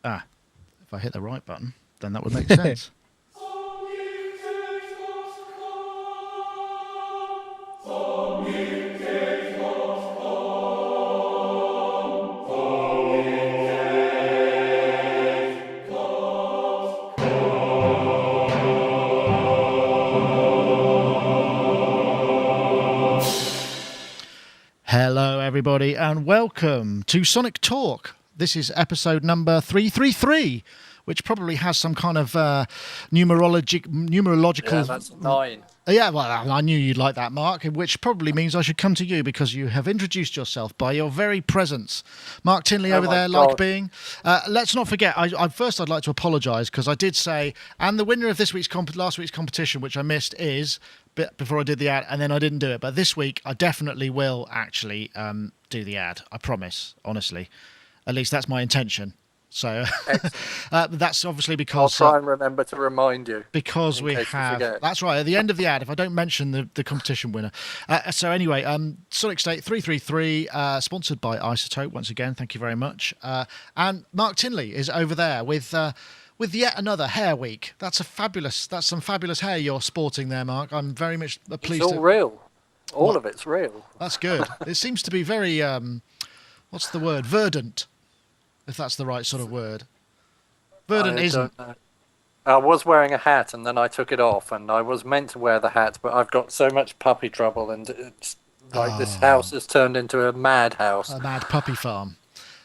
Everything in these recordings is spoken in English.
If I hit the right button, then that would make sense. Hello, everybody, and welcome to Sonic Talk. This is episode number 333, which probably has some kind of numerological... Yeah, that's 9. Yeah, well, I knew you'd like that, Mark, which probably means I should come to you because you have introduced yourself by your very presence. Mark Tinley over there, God. like being. Let's not forget, I'd like to apologise because I did say, and the winner of last week's competition, which I missed, is... before I did the ad, and then I didn't do it. But this week, I definitely will actually do the ad. I promise, honestly. At least that's my intention. So that's obviously because... I'll try and remember to remind you. Because we have... That's right, at the end of the ad, if I don't mention the competition winner. So anyway, Sonic State 333, sponsored by Isotope, once again, thank you very much. And Mark Tinley is over there with yet another hair week. That's some fabulous hair you're sporting there, Mark. I'm very much pleased. It's all real. All of it's real. That's good. It seems to be very, what's the word? Verdant, if that's the right sort of word. Verdant isn't. I was wearing a hat and then I took it off, and I was meant to wear the hat, but I've got so much puppy trouble, and it's like this house has turned into a madhouse. A mad puppy farm.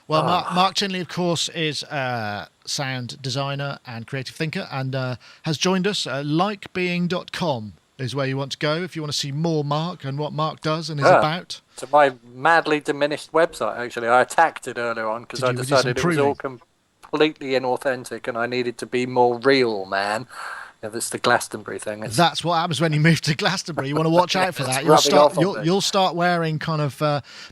Well, Mark Tinley, of course, is a sound designer and creative thinker, and has joined us. Likebeing.com is where you want to go if you want to see more Mark and what Mark does and is about. To my madly diminished website, actually. I attacked it earlier on because I decided it was all completely inauthentic and I needed to be more real, man. Yeah, that's the Glastonbury thing. That's what happens when you move to Glastonbury. You want to watch out for that. You'll start wearing kind of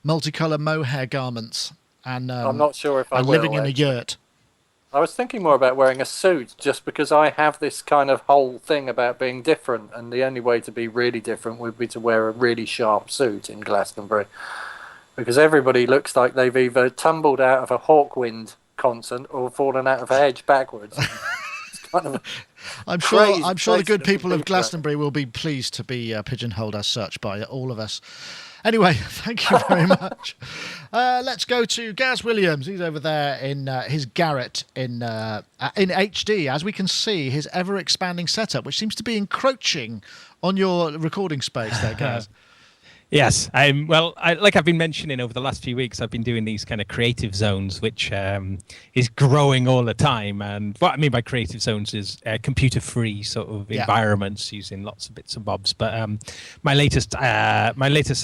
multicolour mohair garments. And I'm not sure if I will, living in a yurt. I was thinking more about wearing a suit just because I have this kind of whole thing about being different, and the only way to be really different would be to wear a really sharp suit in Glastonbury, because everybody looks like they've either tumbled out of a Hawkwind concert or fallen out of a hedge backwards. It's kind of I'm sure the good people of Glastonbury will be pleased to be pigeonholed as such by all of us. Anyway, thank you very much. Let's go to Gaz Williams. He's over there in his garret in HD. As we can see, his ever-expanding setup, which seems to be encroaching on your recording space there, Gaz. Yes, like I've been mentioning over the last few weeks, I've been doing these kind of creative zones, which is growing all the time. And what I mean by creative zones is computer-free sort of environments using lots of bits and bobs. But my latest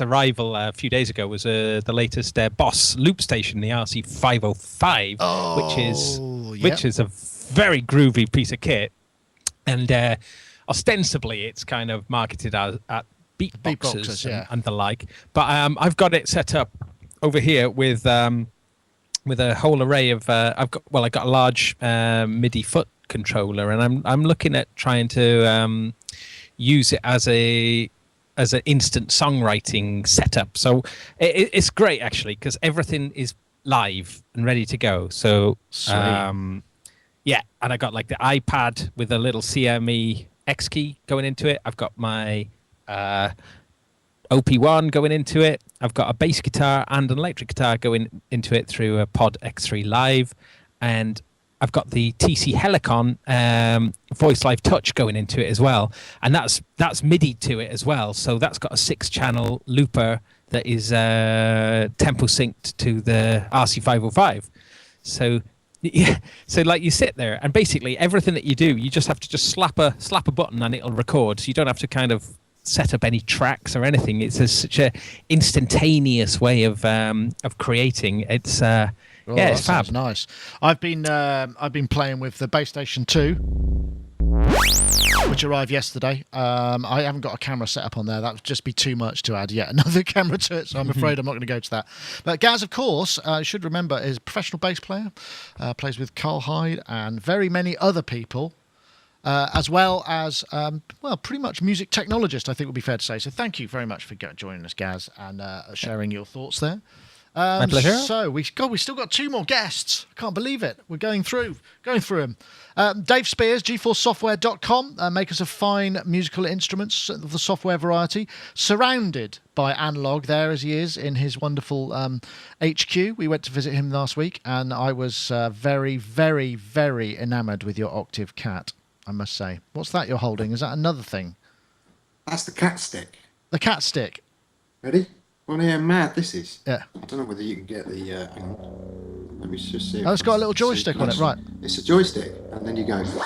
arrival a few days ago was the latest Boss loop station, the RC505, which is a very groovy piece of kit, and ostensibly it's kind of marketed at beatboxers and the like, but I've got it set up over here with a whole array of I got a large MIDI foot controller, and I'm looking at trying to use it as an instant songwriting setup. So it's great actually, because everything is live and ready to go. So and I got like the iPad with a little CME X key going into it. I've got my OP1 going into it. I've got a bass guitar and an electric guitar going into it through a Pod X3 Live, and I've got the TC Helicon Voice Live Touch going into it as well, and that's MIDI to it as well. So that's got a 6-channel looper that is tempo synced to the RC505. So like you sit there and basically everything that you do, you just have to slap a button and it'll record. So you don't have to kind of set up any tracks or anything. It's such a instantaneous way of creating. It's it's fab. Nice. I've been playing with the Bass Station 2, which arrived yesterday. I haven't got a camera set up on there. That would just be too much to add yet another camera to it, so I'm afraid I'm not going to go to that. But Gaz, of course, you should remember, is a professional bass player, plays with Carl Hyde and very many other people. As well as, pretty much music technologist, I think would be fair to say. So thank you very much for joining us, Gaz, and sharing your thoughts there. My pleasure. So we still got 2 more guests. I can't believe it. We're going through them. Dave Spears, GeForceSoftware.com, makers of fine musical instruments of the software variety, surrounded by analog there as he is in his wonderful HQ. We went to visit him last week, and I was very, very, very enamoured with your Octave Cat, I must say. What's that you're holding? Is that another thing? That's the cat stick. The cat stick. Ready? Want to hear how mad this is? Yeah. I don't know whether you can get the... hang on. Let me just see. Oh, it's got a little joystick on it, right. It's a joystick, and then you go... There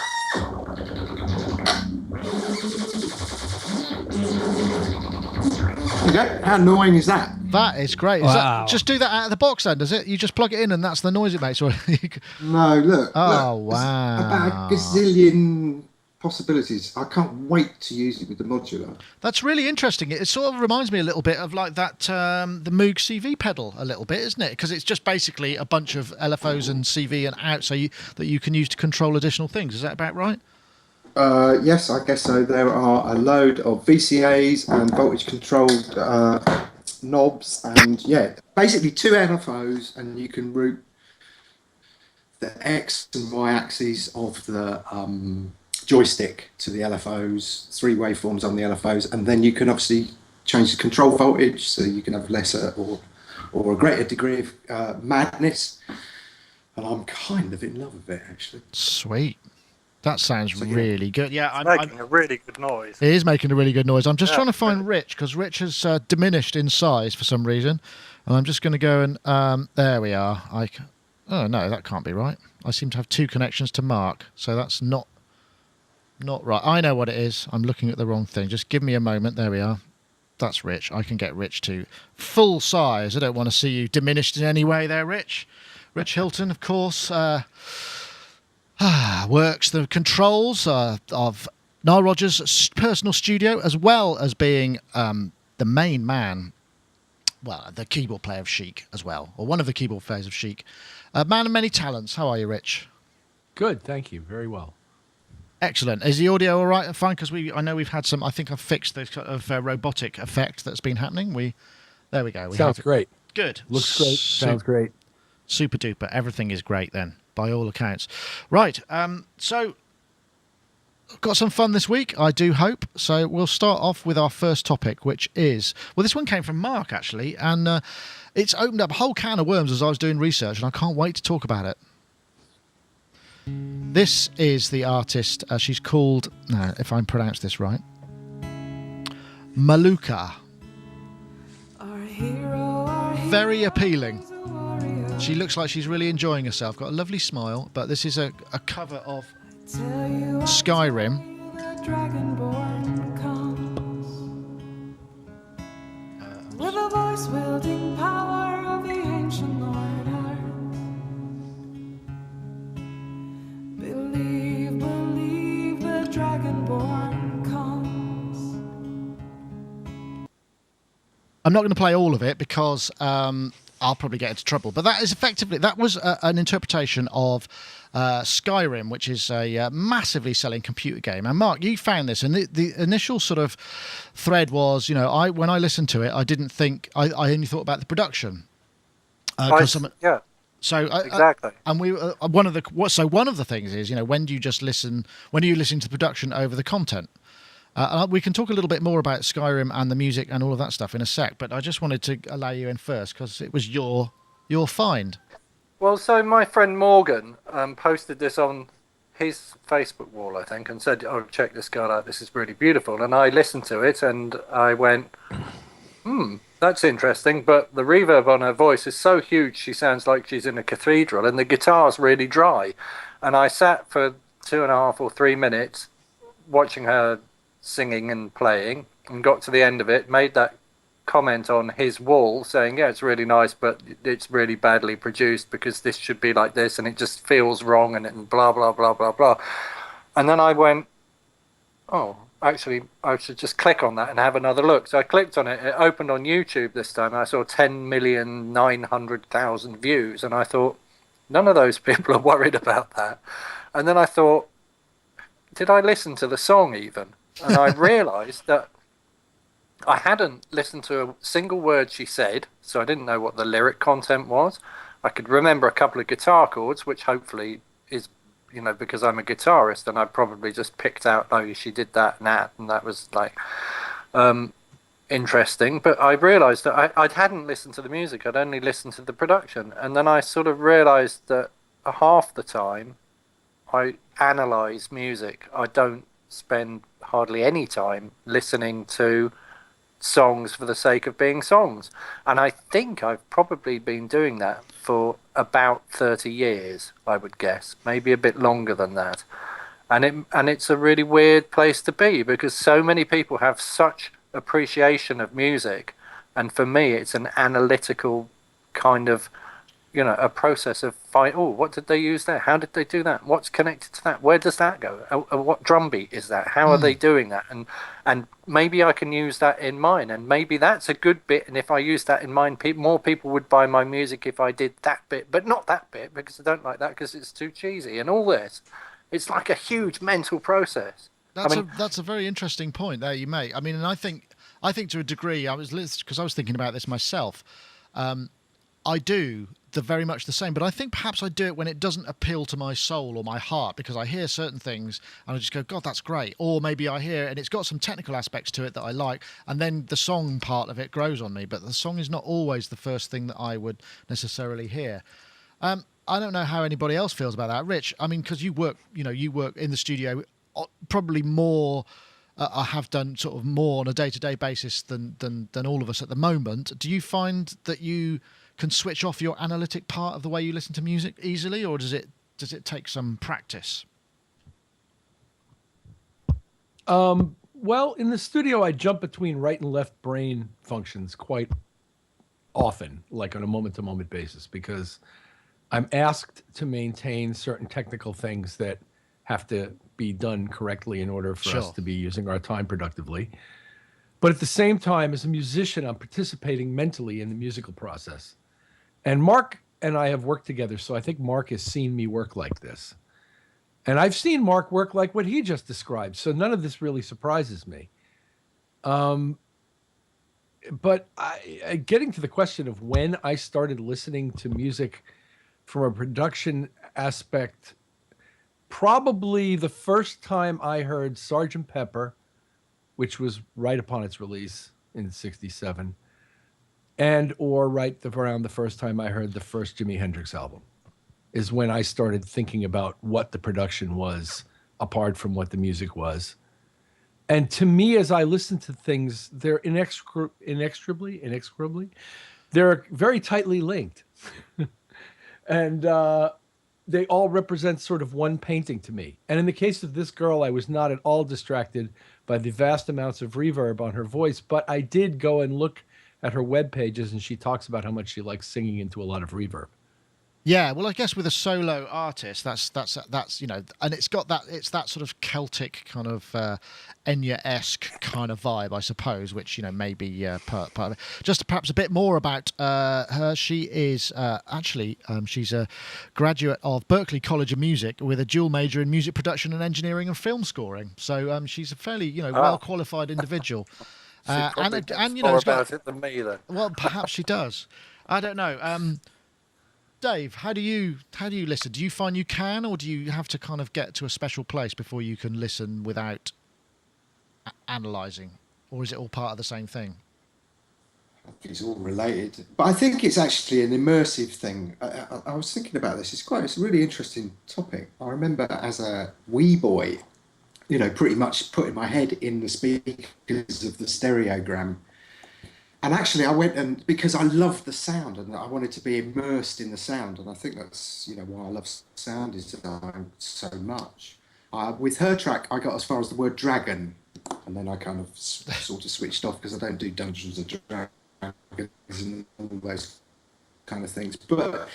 you go. How annoying is that? That is great. Wow. Just do that out of the box then, does it? You just plug it in and that's the noise it makes? Or No, look. Oh, look, wow. About a gazillion possibilities. I can't wait to use it with the modular. That's really interesting. It sort of reminds me a little bit of like that, the Moog CV pedal a little bit, isn't it? Because it's just basically a bunch of LFOs and CV and out that you can use to control additional things. Is that about right? Yes, I guess so. There are a load of VCAs and voltage controlled knobs, and yeah, basically 2 LFOs, and you can route the X and Y axes of the joystick to the LFOs, 3 waveforms on the LFOs, and then you can obviously change the control voltage so you can have lesser or a greater degree of madness. And I'm kind of in love with it, actually. Sweet. That sounds really good. Yeah, it's making a really good noise. It is making a really good noise. I'm just trying to find Rich, because Rich has diminished in size for some reason. And I'm just going to go and... there we are. Oh, no, that can't be right. I seem to have 2 connections to Mark, so that's not right. I know what it is. I'm looking at the wrong thing. Just give me a moment. There we are. That's Rich. I can get Rich to full size. I don't want to see you diminished in any way there, Rich. Rich Hilton, of course... works the controls of Nile Rodgers' personal studio, as well as being the main man, well, the keyboard player of Chic as well, or one of the keyboard players of Chic. A man of many talents. How are you, Rich? Good, thank you. Very well. Excellent. Is the audio all right and fine? Because I know we've had some. I think I've fixed the sort of robotic effect that's been happening. There we go. Sounds great. Good. Looks great. Sounds great. Super duper. Everything is great then, by all accounts. Right. So, I've got some fun this week, I do hope. So, we'll start off with our first topic, which is... Well, this one came from Mark, actually, and it's opened up a whole can of worms as I was doing research, and I can't wait to talk about it. This is the artist. She's called... if I pronounce this right. Malukah. Very appealing. She looks like she's really enjoying herself. Got a lovely smile, but this is a cover of Skyrim. With a voice wielding power of the ancient Lord Earth. Believe, the Dragonborn comes. I'm not going to play all of it because I'll probably get into trouble. But that was an interpretation of Skyrim, which is a massively selling computer game. And Mark, you found this, and the initial sort of thread was, when I listened to it, I didn't think I only thought about the production. Yeah. So exactly. And one of the things is, when do you just listen? When are you listening to the production over the content? We can talk a little bit more about Skyrim and the music and all of that stuff in a sec, but I just wanted to allow you in first because it was your find. Well, so my friend Morgan posted this on his Facebook wall, I think, and said, "Oh, check this guy out. This is really beautiful." And I listened to it and I went, that's interesting, but the reverb on her voice is so huge she sounds like she's in a cathedral, and the guitar's really dry. And I sat for 2.5 or 3 minutes watching her singing and playing, and got to the end of it, made that comment on his wall saying, yeah, it's really nice, but it's really badly produced because this should be like this and it just feels wrong and blah blah blah blah blah. And then I went, oh, actually I should just click on that and have another look. So I clicked on it. It opened on YouTube this time. I saw 10,900,000 views, and I thought, none of those people are worried about that. And then I thought, did I listen to the song even? And I realised that I hadn't listened to a single word she said, so I didn't know what the lyric content was. I could remember a couple of guitar chords, which hopefully is, because I'm a guitarist, and I probably just picked out, oh, she did that and that was like interesting. But I realised that I hadn't listened to the music, I'd only listened to the production. And then I sort of realised that half the time I analyse music. I don't spend hardly any time listening to songs for the sake of being songs. And I think I've probably been doing that for about 30 years, I would guess, maybe a bit longer than that. And it's a really weird place to be, because so many people have such appreciation of music, and for me it's an analytical kind of, a process of what did they use there? How did they do that? What's connected to that? Where does that go? What drum beat is that? How are they doing that? And maybe I can use that in mine, and maybe that's a good bit. And if I use that in mine, more people would buy my music if I did that bit, but not that bit, because I don't like that because it's too cheesy. And all this, it's like a huge mental process. That's a very interesting point there you make. I mean, and I think to a degree, because I was thinking about this myself. I do very much the same, but I think perhaps I do it when it doesn't appeal to my soul or my heart, because I hear certain things and I just go, God, that's great. Or maybe I hear and it's got some technical aspects to it that I like, and then the song part of it grows on me. But the song is not always the first thing that I would necessarily hear. I don't know how anybody else feels about that, Rich. I mean, because you work in the studio probably more. I have done sort of more on a day-to-day basis than all of us at the moment. Do you find that you can switch off your analytic part of the way you listen to music easily, or does it take some practice? Well, in the studio, I jump between right and left brain functions quite often, like on a moment-to-moment basis, because I'm asked to maintain certain technical things that have to be done correctly in order for us to be using our time productively. But at the same time, as a musician, I'm participating mentally in the musical process. And Mark and I have worked together, so I think Mark has seen me work like this. And I've seen Mark work like what he just described, so none of this really surprises me. But getting to the question of when I started listening to music from a production aspect, probably the first time I heard Sgt. Pepper, which was right upon its release in '67, and or right around the first time I heard the first Jimi Hendrix album, is when I started thinking about what the production was apart from what the music was. And to me, as I listen to things, they're inextricably, they're very tightly linked. And they all represent sort of one painting to me. And in the case of this girl, I was not at all distracted by the vast amounts of reverb on her voice, but I did go and look at her web pages, and she talks about how much she likes singing into a lot of reverb. Yeah, well, I guess with a solo artist, that's and it's that sort of Celtic kind of Enya-esque kind of vibe, I suppose, which may be part of it. Just perhaps a bit more about her. She is she's a graduate of Berklee College of Music with a dual major in music production and engineering and film scoring. So she's a fairly well qualified individual. And more about it than me, then. Well, perhaps she does. I don't know. Dave, how do you listen? Do you find you can, or do you have to kind of get to a special place before you can listen without analysing, or is it all part of the same thing? It's all related, but I think it's actually an immersive thing. I was thinking about this. It's a really interesting topic. I remember as a wee boy, pretty much putting my head in the speakers of the stereogram. And actually, I went because I loved the sound and I wanted to be immersed in the sound. And I think that's, why I love sound design so much. With her track, I got as far as the word dragon. And then I kind of sort of switched off because I don't do Dungeons and Dragons and all those kind of things. But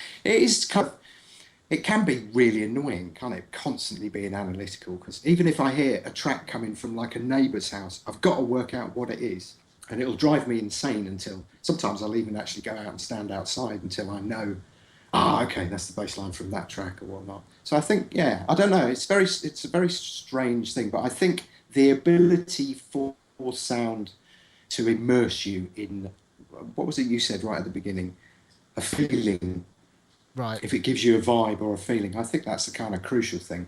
it can be really annoying, can't it? Constantly being analytical. Because even if I hear a track coming from like a neighbour's house, I've got to work out what it is. And it'll drive me insane until sometimes I'll even actually go out and stand outside until I know, okay, that's the bass line from that track or whatnot. So I think, I don't know, it's a very strange thing, but I think the ability for sound to immerse you in, what was it you said right at the beginning? A feeling. Right. If it gives you a vibe or a feeling, I think that's the kind of crucial thing.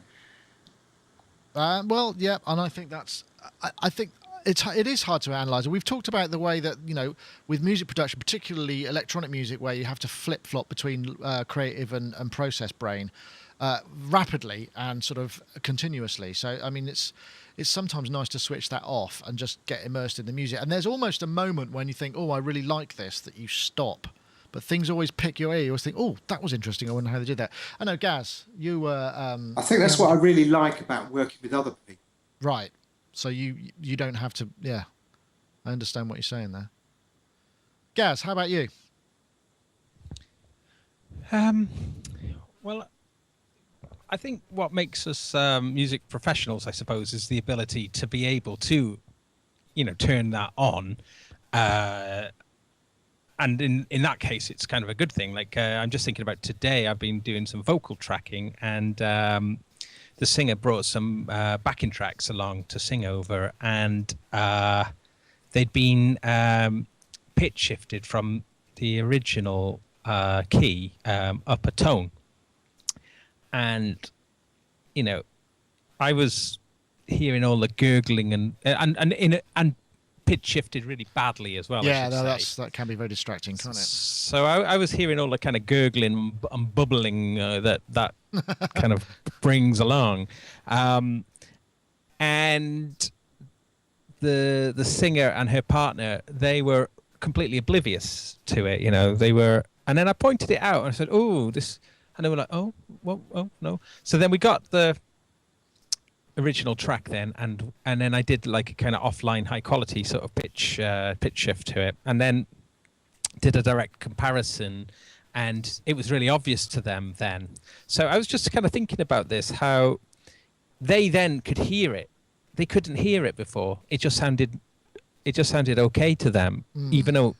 Well, yeah, and I think I think it is hard to analyse. We've talked about the way that, with music production, particularly electronic music, where you have to flip-flop between creative and process brain rapidly and sort of continuously. So, I mean, it's sometimes nice to switch that off and just get immersed in the music. And there's almost a moment when you think, oh, I really like this, that you stop. But things always pick your ear. You always think, oh, that was interesting. I wonder how they did that. I know, Gaz, you were... I think that's what I really like about working with other people. Right. So you don't have to... Yeah. I understand what you're saying there. Gaz, how about you? Well, I think what makes us music professionals, I suppose, is the ability to be able to, turn that on. And in that case, it's kind of a good thing. Like, I'm just thinking about today, I've been doing some vocal tracking, and the singer brought some backing tracks along to sing over, and they'd been pitch shifted from the original key up a tone. And, I was hearing all the gurgling and pitch shifted really badly as well. Yeah, that can be very distracting, can't it? So I was hearing all the kind of gurgling and bubbling that kind of brings along, and the singer and her partner, they were completely oblivious to it. They were, and then I pointed it out and I said, "Oh, this," and they were like, "Oh, well, oh no." So then we got the original track then, and then I did like a kind of offline high quality sort of pitch shift to it, and then did a direct comparison, and it was really obvious to them then. So I was just kind of thinking about this, how they then could hear it. They couldn't hear it before. It just sounded okay to them, even though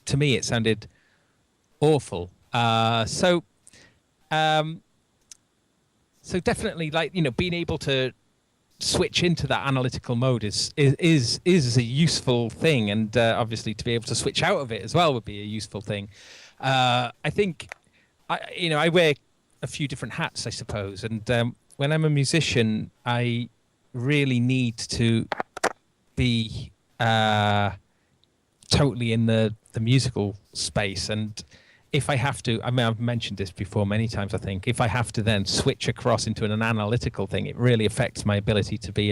to me it sounded awful. So definitely, like, being able to switch into that analytical mode is a useful thing, and obviously to be able to switch out of it as well would be a useful thing. I think I wear a few different hats, I suppose, and when I'm a musician, I really need to be totally in the musical space, and if I have to, I mean, I've mentioned this before many times, I think, if I have to then switch across into an analytical thing, it really affects my ability to be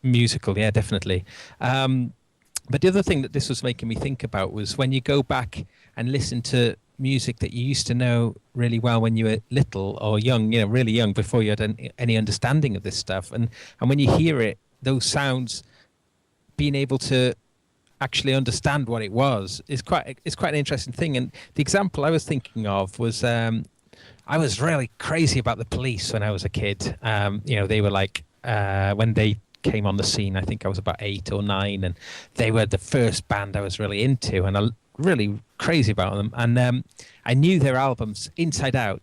musical, yeah, definitely. But the other thing that this was making me think about was when you go back and listen to music that you used to know really well when you were little or young, really young, before you had any understanding of this stuff. And when you hear it, those sounds, being able to actually understand what it was is quite an interesting thing. And the example I was thinking of was I was really crazy about the Police when I was a kid. They were like when they came on the scene, I think I was about 8 or 9, and they were the first band I was really into, and I really crazy about them. And I knew their albums inside out,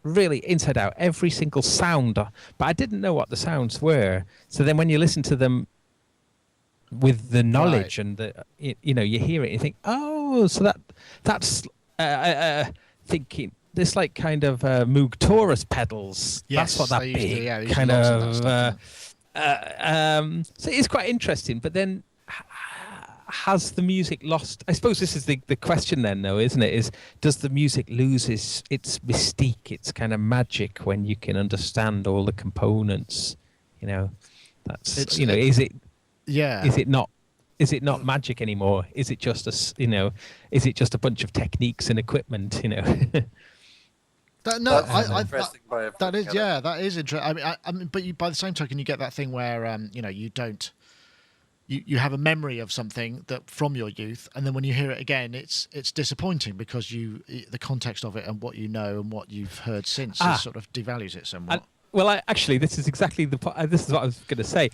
really inside out, every single sound, but I didn't know what the sounds were. So then when you listen to them with the knowledge, right, and you hear it, you think, oh, so that's thinking this, like, kind of Moog Taurus pedals. Yes, that's what that big kind of. So it's quite interesting. But then, has the music lost? I suppose this is the question then, though, isn't it? Is, does the music lose its mystique, its kind of magic, when you can understand all the components? That's is it? Yeah. Is it not magic anymore? Is it just a bunch of techniques and equipment? That's interesting way of that is, yeah, that is interesting. I mean, but by the same token, you get that thing where you don't. You have a memory of something that from your youth, and then when you hear it again, it's disappointing because the context of it and what you know and what you've heard since sort of devalues it somewhat. Well, actually, this is exactly this is what I was going to say.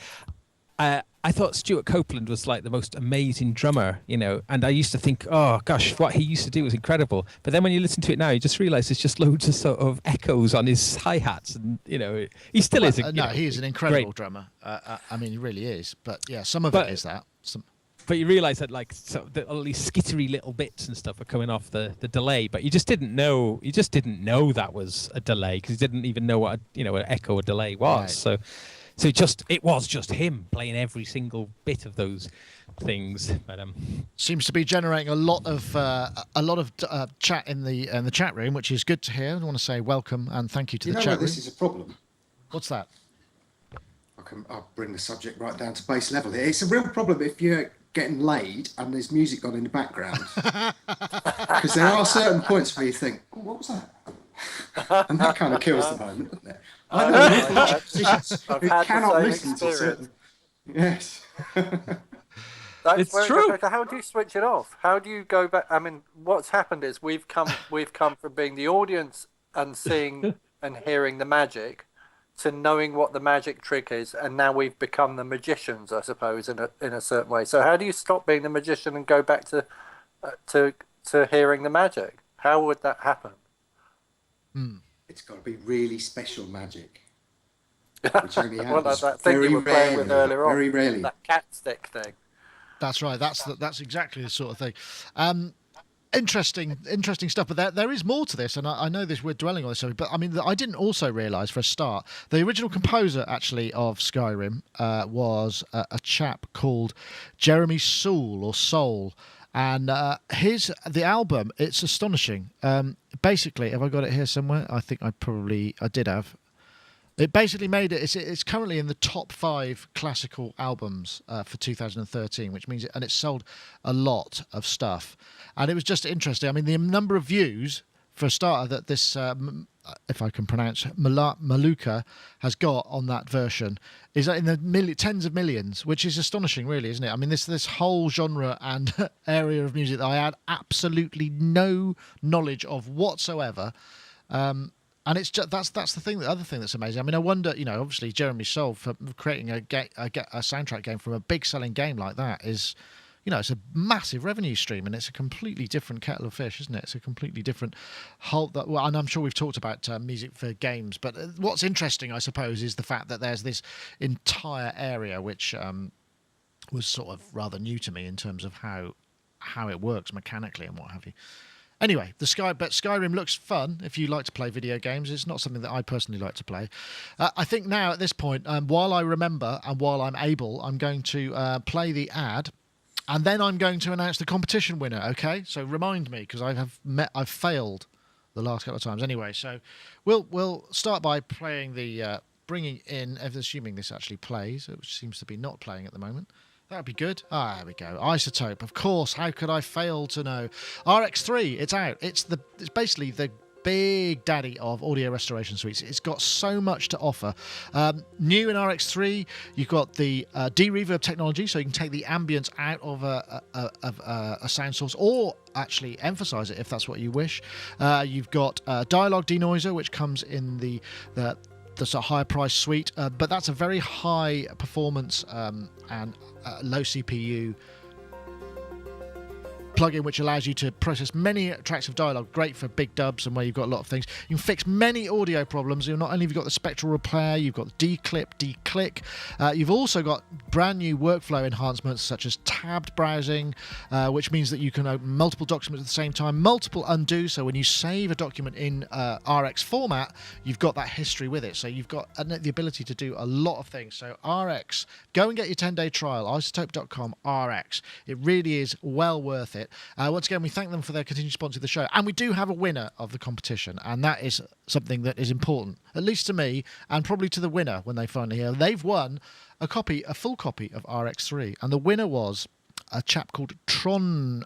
I thought Stuart Copeland was like the most amazing drummer, you know, and I used to think, oh gosh, what he used to do was incredible. But then when you listen to it now, you just realise there's just loads of sort of echoes on his hi-hats, and you know, he still is. He is an incredible drummer. I mean, he really is. But yeah, some of it is that. But you realise that like all these skittery little bits and stuff are coming off the delay, but you just didn't know. You just didn't know that was a delay because you didn't even know what an echo or delay was. Right. So it was just him playing every single bit of those things. But seems to be generating a lot of chat in the chat room, which is good to hear. I want to say welcome and thank you to the chat room. This is a problem. What's that? I'll bring the subject right down to base level here. It's a real problem if you're getting laid and there's music on in the background, because there are certain points where you think, oh, what was that? And that kind of kills the moment, doesn't it? I know musicians who cannot listen to certain. Yes. It's true. How do you switch it off? How do you go back? I mean, what's happened is we've come from being the audience and seeing and hearing the magic to knowing what the magic trick is, and now we've become the magicians, I suppose, in a certain way. So how do you stop being the magician and go back to hearing the magic? How would that happen? It's got to be really special magic, which only happens well, that thing you were playing with earlier on, very rarely. That cat stick thing. That's right. That's exactly the sort of thing. Interesting stuff. But there is more to this, and I know this we're dwelling on this, but I mean, I didn't also realise for a start the original composer actually of Skyrim was a chap called Jeremy Soule. And the album, it's astonishing. Basically, have I got it here somewhere? I think I did have. It basically made it. It's currently in the top 5 classical albums for 2013, which means and it sold a lot of stuff. And it was just interesting. I mean, the number of views for a starter that this, if I can pronounce, Malukah has got on that version is in the tens of millions, which is astonishing, really, isn't it? I mean, this whole genre and area of music that I had absolutely no knowledge of whatsoever. And it's just that's the thing. The other thing that's amazing. I mean, I wonder. You know, obviously Jeremy Soule for creating a soundtrack game from a big selling game like that is, you know, it's a massive revenue stream, and it's a completely different kettle of fish, isn't it? It's a completely different whole. Well, and I'm sure we've talked about music for games, but what's interesting, I suppose, is the fact that there's this entire area which was sort of rather new to me in terms of how it works mechanically and what have you. Anyway, but Skyrim looks fun if you like to play video games. It's not something that I personally like to play. I think now at this point, while I remember and while I'm able, I'm going to play the ad, and then I'm going to announce the competition winner. Okay, so remind me, because I've failed the last couple of times. Anyway, so we'll start by playing the bringing in, assuming this actually plays, which seems to be not playing at the moment. That'd be good. There we go. Isotope, of course. How could I fail to know? RX3, it's out. It's basically the big daddy of audio restoration suites. It's got so much to offer. New in RX3, you've got the de-reverb technology, so you can take the ambience out of a sound source, or actually emphasize it if that's what you wish. You've got dialogue denoiser, which comes in the sort of higher price suite, but that's a very high performance and low CPU plugin which allows you to process many tracks of dialogue, great for big dubs and where you've got a lot of things. You can fix many audio problems. Not only have you got the spectral repair, you've got declip, declick. You've also got brand new workflow enhancements such as tabbed browsing, which means that you can open multiple documents at the same time, multiple undo, so when you save a document in RX format, you've got that history with it. So you've got the ability to do a lot of things. So RX, go and get your 10-day trial, isotope.com RX. It really is well worth it. Once again, we thank them for their continued sponsor of the show, and we do have a winner of the competition, and that is something that is important, at least to me, and probably to the winner when they finally hear. They've won a full copy of RX3, and the winner was a chap called Tronum.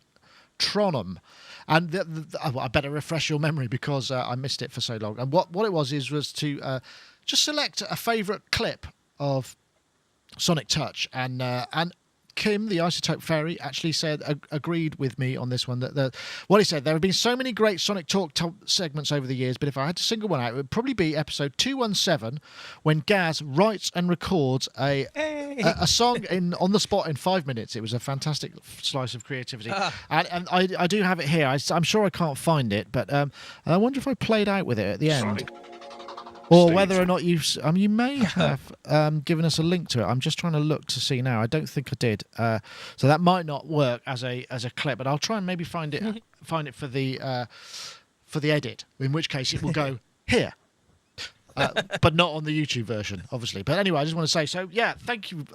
And I better refresh your memory because I missed it for so long. And what it was to just select a favourite clip of Sonic Touch and Kim, the Isotope Fairy, actually said agreed with me on this one. That what he said, there have been so many great Sonic Talk segments over the years, but if I had to single one out, it would probably be episode 217, when Gaz writes and records a song on the spot in 5 minutes. It was a fantastic slice of creativity, and I do have it here. I'm sure I can't find it, but I wonder if I played out with it at the end. Or whether or not you may have given us a link to it. I'm just trying to look to see now. I don't think I did. So that might not work as a clip, but I'll try and maybe find it for the edit. In which case it will go here, but not on the YouTube version, obviously. But anyway, I just want to say so. Yeah, thank you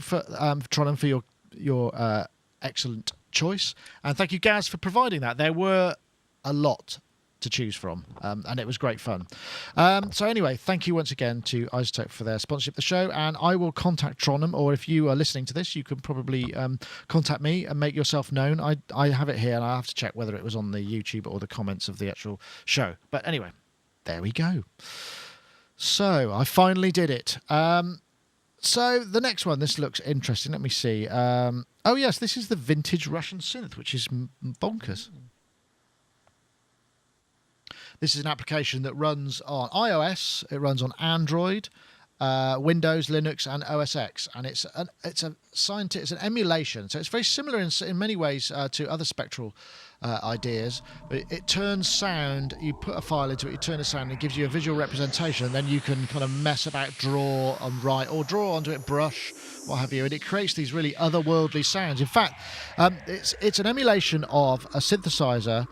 for Tronim, for your excellent choice, and thank you, Gaz, for providing that. There were a lot to choose from, and it was great fun. So anyway, thank you once again to Isotope for their sponsorship of the show, and I will contact Tronim, or if you are listening to this, you can probably contact me and make yourself known. I have it here, and I have to check whether it was on the YouTube or the comments of the actual show. But anyway, there we go. So I finally did it. So the next one, this looks interesting. Let me see. Oh yes, this is the vintage Russian synth, which is bonkers. This is an application that runs on iOS, it runs on Android, Windows, Linux, and OS X, and it's an emulation. So it's very similar in many ways to other spectral ideas. But it turns sound. You put a file into it, you turn the sound, and it gives you a visual representation, and then you can kind of mess about, draw and write, or draw onto it, brush, what have you, and it creates these really otherworldly sounds. In fact, it's an emulation of a synthesizer.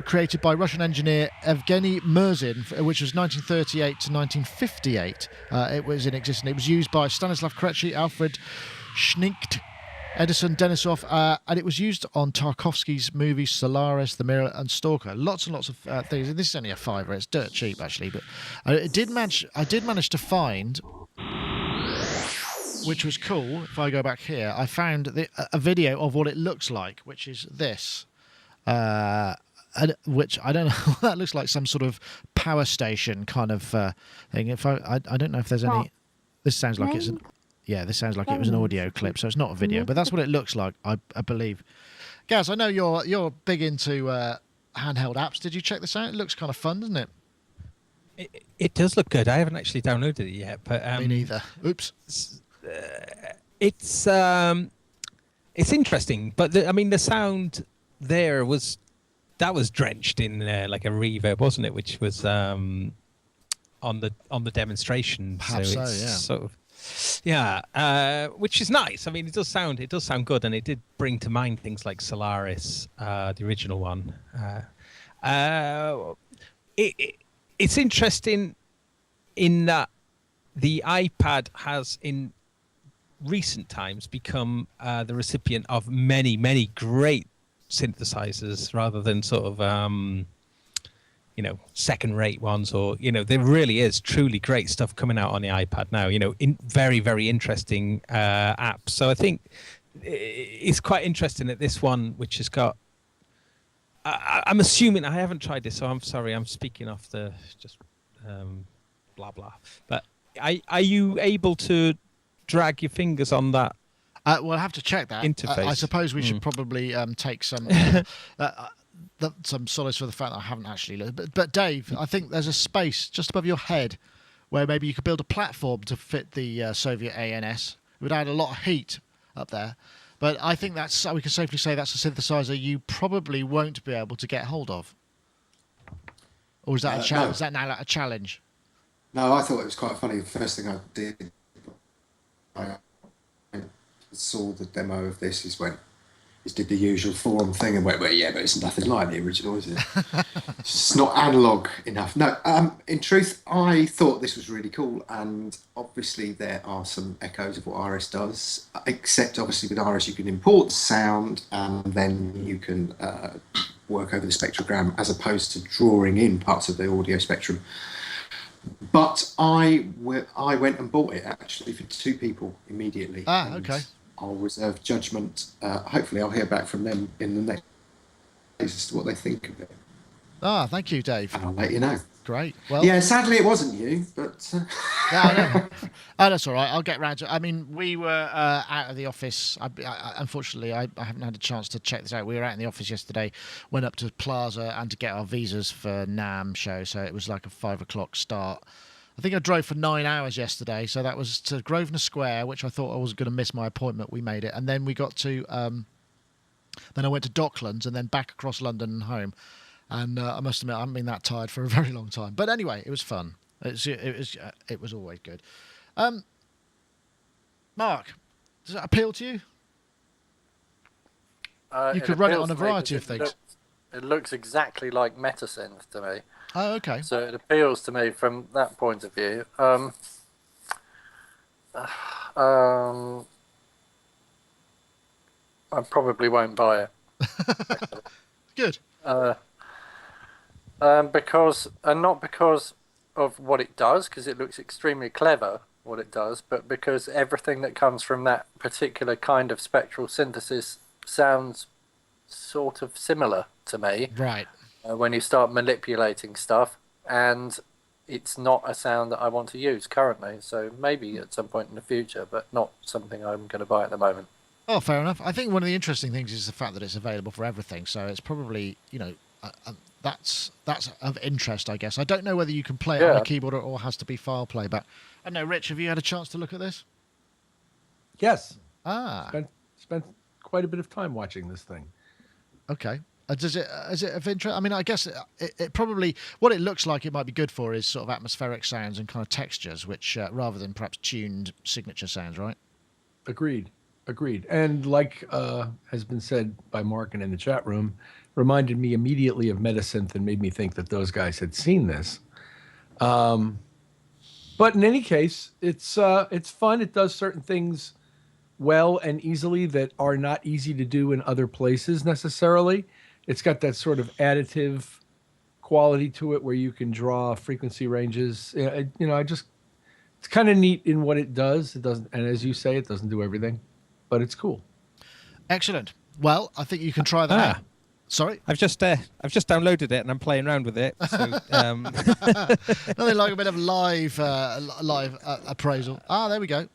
Created by Russian engineer Evgeny Merzin, which was 1938 to 1958. It was in existence. It was used by Stanislav Krejci, Alfred Schnikt, Edison Denisov, and it was used on Tarkovsky's movies Solaris, The Mirror, and Stalker. Lots and lots of things. This is only a £5. It's dirt cheap, actually, but I did manage to find, which was cool. If I go back here, I found a video of what it looks like, which is this. Which I don't know. That looks like some sort of power station kind of thing. If I don't know if there's any. This sounds like it's this sounds like it was an audio clip, so it's not a video, but that's what it looks like, I believe. Gaz, I know you're big into handheld apps. Did you check this out? It looks kind of fun, doesn't it? It does look good. I haven't actually downloaded it yet, but me neither. Oops. It's interesting, but the sound there was. That was drenched in like a reverb, wasn't it? Which was on the demonstration. Perhaps so, yeah. Sort of, which is nice. It does sound good, and it did bring to mind things like Solaris, the original one. It's interesting in that the iPad has in recent times become the recipient of many, many great synthesizers rather than sort of second-rate ones, or there really is truly great stuff coming out on the iPad now, in very, very interesting apps. So I think it's quite interesting that this one, which has got I'm assuming, I haven't tried this, so I'm sorry, I'm speaking off the just blah blah, but are you able to drag your fingers on that? We'll have to check that interface. I suppose we should probably take some some solace for the fact that I haven't actually looked. But Dave, I think there's a space just above your head where maybe you could build a platform to fit the Soviet ANS. It would add a lot of heat up there. But I think we can safely say that's a synthesizer you probably won't be able to get hold of. Or is that a challenge? No. Is that now like a challenge? No, I thought it was quite funny. The first thing I did, I saw the demo of this, did the usual forum thing and went, well, yeah, but it's nothing like the original, is it? It's not analogue enough. No, in truth, I thought this was really cool, and obviously there are some echoes of what Iris does, except obviously with Iris you can import sound and then you can work over the spectrogram as opposed to drawing in parts of the audio spectrum. But I went and bought it actually for 2 people immediately. Okay. I'll reserve judgment. Hopefully I'll hear back from them in the next days as to what they think of it. Thank you, Dave. And I'll let you know. Great. Well, Yeah, sadly it wasn't you, but yeah, I know. Oh, that's all right. I'll get round to it. I mean, we were out of the office. Unfortunately, I haven't had a chance to check this out. We were out in the office yesterday, went up to Plaza and to get our visas for NAMM show, so it was like a 5 o'clock start. I think I drove for 9 hours yesterday, so that was to Grosvenor Square, which I thought I was going to miss my appointment. We made it, and then we got to, then I went to Docklands, and then back across London and home. And I must admit, I haven't been that tired for a very long time. But anyway, it was fun. It was always good. Mark, does that appeal to you? You could run it on a variety of things. It looks exactly like Metasynth to me. Oh, okay. So it appeals to me from that point of view. I probably won't buy it. Good. Because not because of what it does, because it looks extremely clever what it does, but because everything that comes from that particular kind of spectral synthesis sounds sort of similar to me. Right. When you start manipulating stuff, and it's not a sound that I want to use currently. So maybe at some point in the future, but not something I'm going to buy at the moment. Oh, fair enough. I think one of the interesting things is the fact that it's available for everything. So it's probably, that's of interest, I guess. I don't know whether you can play it on a keyboard or it all has to be file playback. I don't know, Rich, have you had a chance to look at this? Yes. Spent quite a bit of time watching this thing. Okay. Is it of interest? I mean, I guess it probably, what it looks like it might be good for is sort of atmospheric sounds and kind of textures, which rather than perhaps tuned signature sounds, right? Agreed. And like has been said by Mark and in the chat room, reminded me immediately of Metasynth and made me think that those guys had seen this. But in any case, it's fun. It does certain things well and easily that are not easy to do in other places necessarily. It's got that sort of additive quality to it where you can draw frequency ranges. It's kind of neat in what it does. It doesn't, and as you say, it doesn't do everything, but it's cool. Excellent. Well, I think you can try that out. Sorry, I've just downloaded it and I'm playing around with it. So, nothing like a bit of live appraisal. There we go.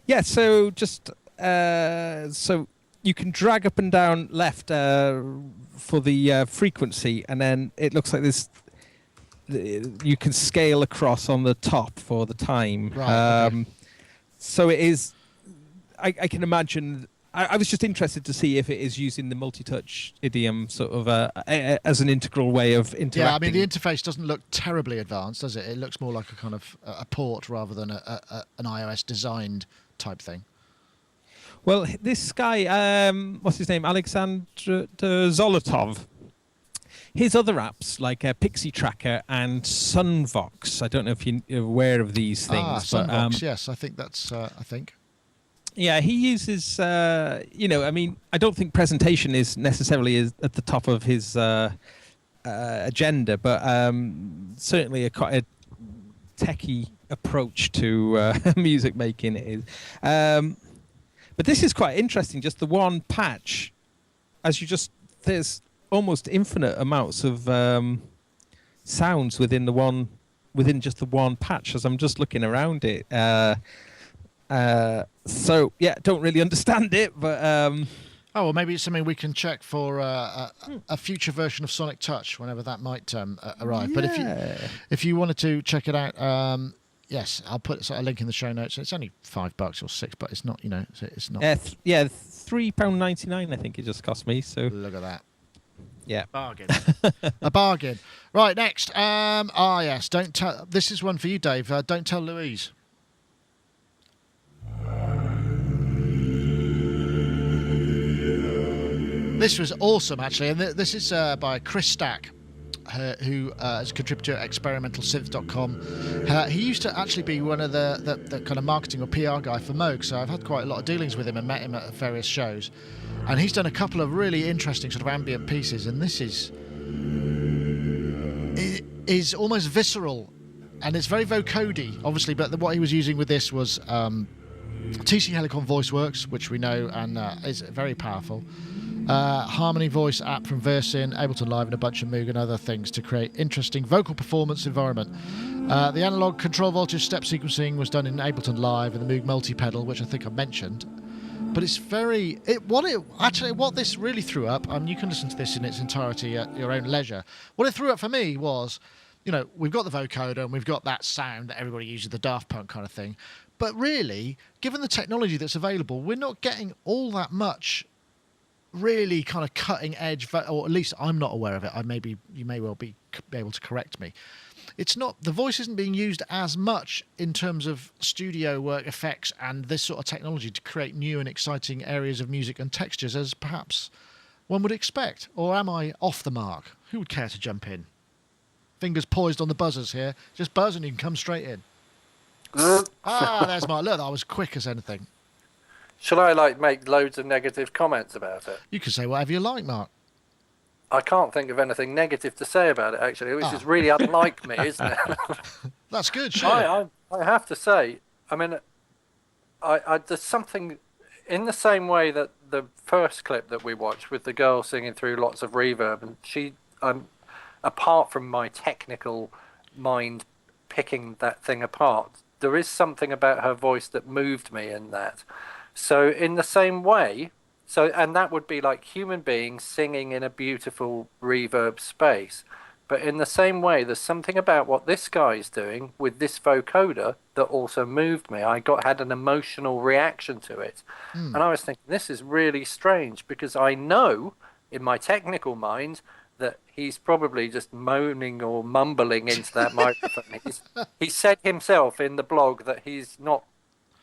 Yeah, so just so you can drag up and down left for the frequency, and then it looks like this. You can scale across on the top for the time. Right. Okay. So it is. I can imagine. I was just interested to see if it is using the multi-touch idiom sort of as an integral way of interacting. Yeah, I mean, the interface doesn't look terribly advanced, does it? It looks more like a kind of a port rather than an iOS designed type thing. Well, this guy, what's his name? Alexander Zolotov. His other apps, like Pixie Tracker and Sunvox. I don't know if you're aware of these things. Sunvox, yes. I think that's, Yeah, he uses, I mean, I don't think presentation is necessarily at the top of his agenda, but certainly quite a techie approach to music making it is. But this is quite interesting, just the one patch, there's almost infinite amounts of sounds within just the one patch, as I'm just looking around it. So yeah, don't really understand it, but well, maybe it's something we can check for a future version of Sonic Touch whenever that might arrive. Yeah. But if you wanted to check it out, yes, I'll put a link in the show notes. It's only $5 or $6, but it's not, it's not. £3.99 I think it just cost me. So look at that. Yeah, bargain. A bargain. Right, next. Yes. Don't tell. This is one for you, Dave. Don't tell Louise. This was awesome, actually, and this is by Chris Stack, who is a contributor at experimentalsynth.com. He used to actually be one of the kind of marketing or PR guy for Moog, so I've had quite a lot of dealings with him and met him at various shows. And he's done a couple of really interesting sort of ambient pieces, and this is almost visceral, and it's very vocody, obviously, but what he was using with this was TC Helicon VoiceWorks, which we know and is very powerful. Harmony voice app from Versin, Ableton Live, and a bunch of Moog and other things to create interesting vocal performance environment. The analog control voltage step sequencing was done in Ableton Live and the Moog multi-pedal, which I think I mentioned. But it's very... What this really threw up, and you can listen to this in its entirety at your own leisure, what it threw up for me was, we've got the vocoder and we've got that sound that everybody uses, the Daft Punk kind of thing. But really, given the technology that's available, we're not getting all that much really kind of cutting edge, or at least I'm not aware of it. You may well be able to correct me. It's not, the voice isn't being used as much in terms of studio work effects and this sort of technology to create new and exciting areas of music and textures as perhaps one would expect. Or am I off the mark? Who would care to jump in? Fingers poised on the buzzers here. Just buzz and you can come straight in. There's my... Look, I was quick as anything. Shall I make loads of negative comments about it? You can say whatever you like, Mark. I can't think of anything negative to say about it, actually, which is really unlike me, isn't it? That's good, sure. I have to say, I mean, there's something in the same way that the first clip that we watched with the girl singing through lots of reverb, and she, apart from my technical mind picking that thing apart, there is something about her voice that moved me in that. So in the same way... and that would be like human beings singing in a beautiful reverb space. But in the same way, there's something about what this guy's doing with this vocoder that also moved me. I had an emotional reaction to it. And I was thinking, this is really strange, because I know in my technical mind that he's probably just moaning or mumbling into that microphone. He said himself in the blog that he's not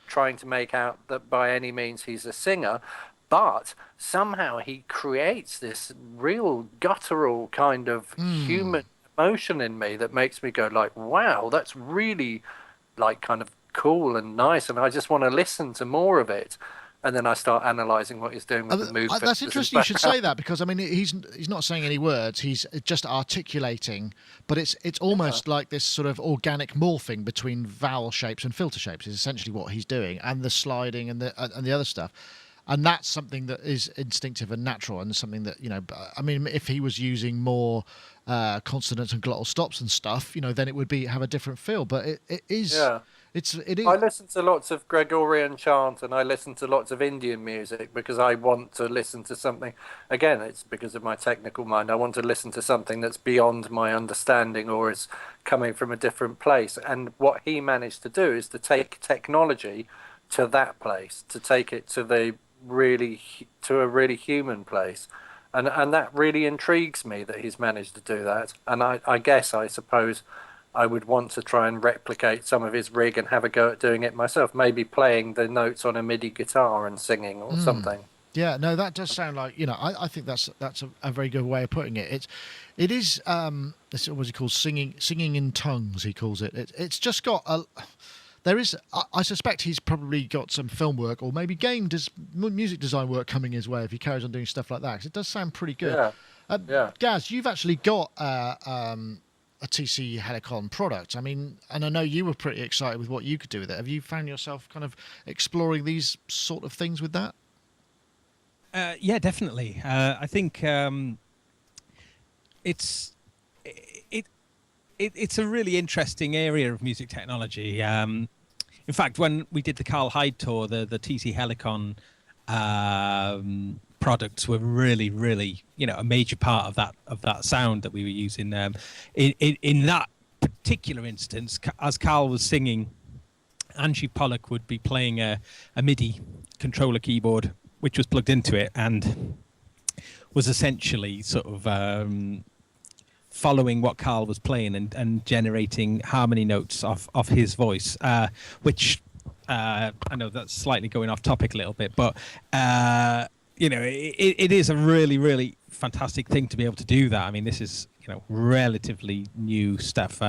trying to make out that by any means he's a singer, but somehow he creates this real guttural kind of human emotion in me that makes me go like, wow, that's really like kind of cool and nice, and I just want to listen to more of it. And then I start analysing what he's doing with the Moog. That's interesting you should say that, because I mean he's not saying any words, he's just articulating, but it's almost like this sort of organic morphing between vowel shapes and filter shapes is essentially what he's doing, and the sliding and the other stuff. And that's something that is instinctive and natural, and something that, I mean, if he was using more consonants and glottal stops and stuff, then it would have a different feel. But it is. Yeah. It is. I listen to lots of Gregorian chant, and I listen to lots of Indian music because I want to listen to something. Again, it's because of my technical mind. I want to listen to something that's beyond my understanding or is coming from a different place. And what he managed to do is to take technology to that place, to take it to a really human place, and that really intrigues me that he's managed to do that. And I suppose I would want to try and replicate some of his rig and have a go at doing it myself, maybe playing the notes on a MIDI guitar and singing or something. Yeah, no, that does sound like, I think that's a very good way of putting it. It is this what he calls singing in tongues, he calls it. It's just got there is, I suspect he's probably got some film work or maybe music design work coming his way if he carries on doing stuff like that, because it does sound pretty good. Yeah. Gaz, you've actually got a TC Helicon product. I mean, and I know you were pretty excited with what you could do with it. Have you found yourself kind of exploring these sort of things with that? Yeah, definitely. I think it's a really interesting area of music technology. In fact, when we did the Carl Hyde tour, the TC Helicon products were really, really, a major part of that sound that we were using. In that particular instance, as Carl was singing, Angie Pollock would be playing a MIDI controller keyboard, which was plugged into it and was essentially sort of following what Carl was playing and generating harmony notes off his voice, which I know that's slightly going off topic a little bit, but it is a really, really fantastic thing to be able to do that. I mean, this is relatively new stuff.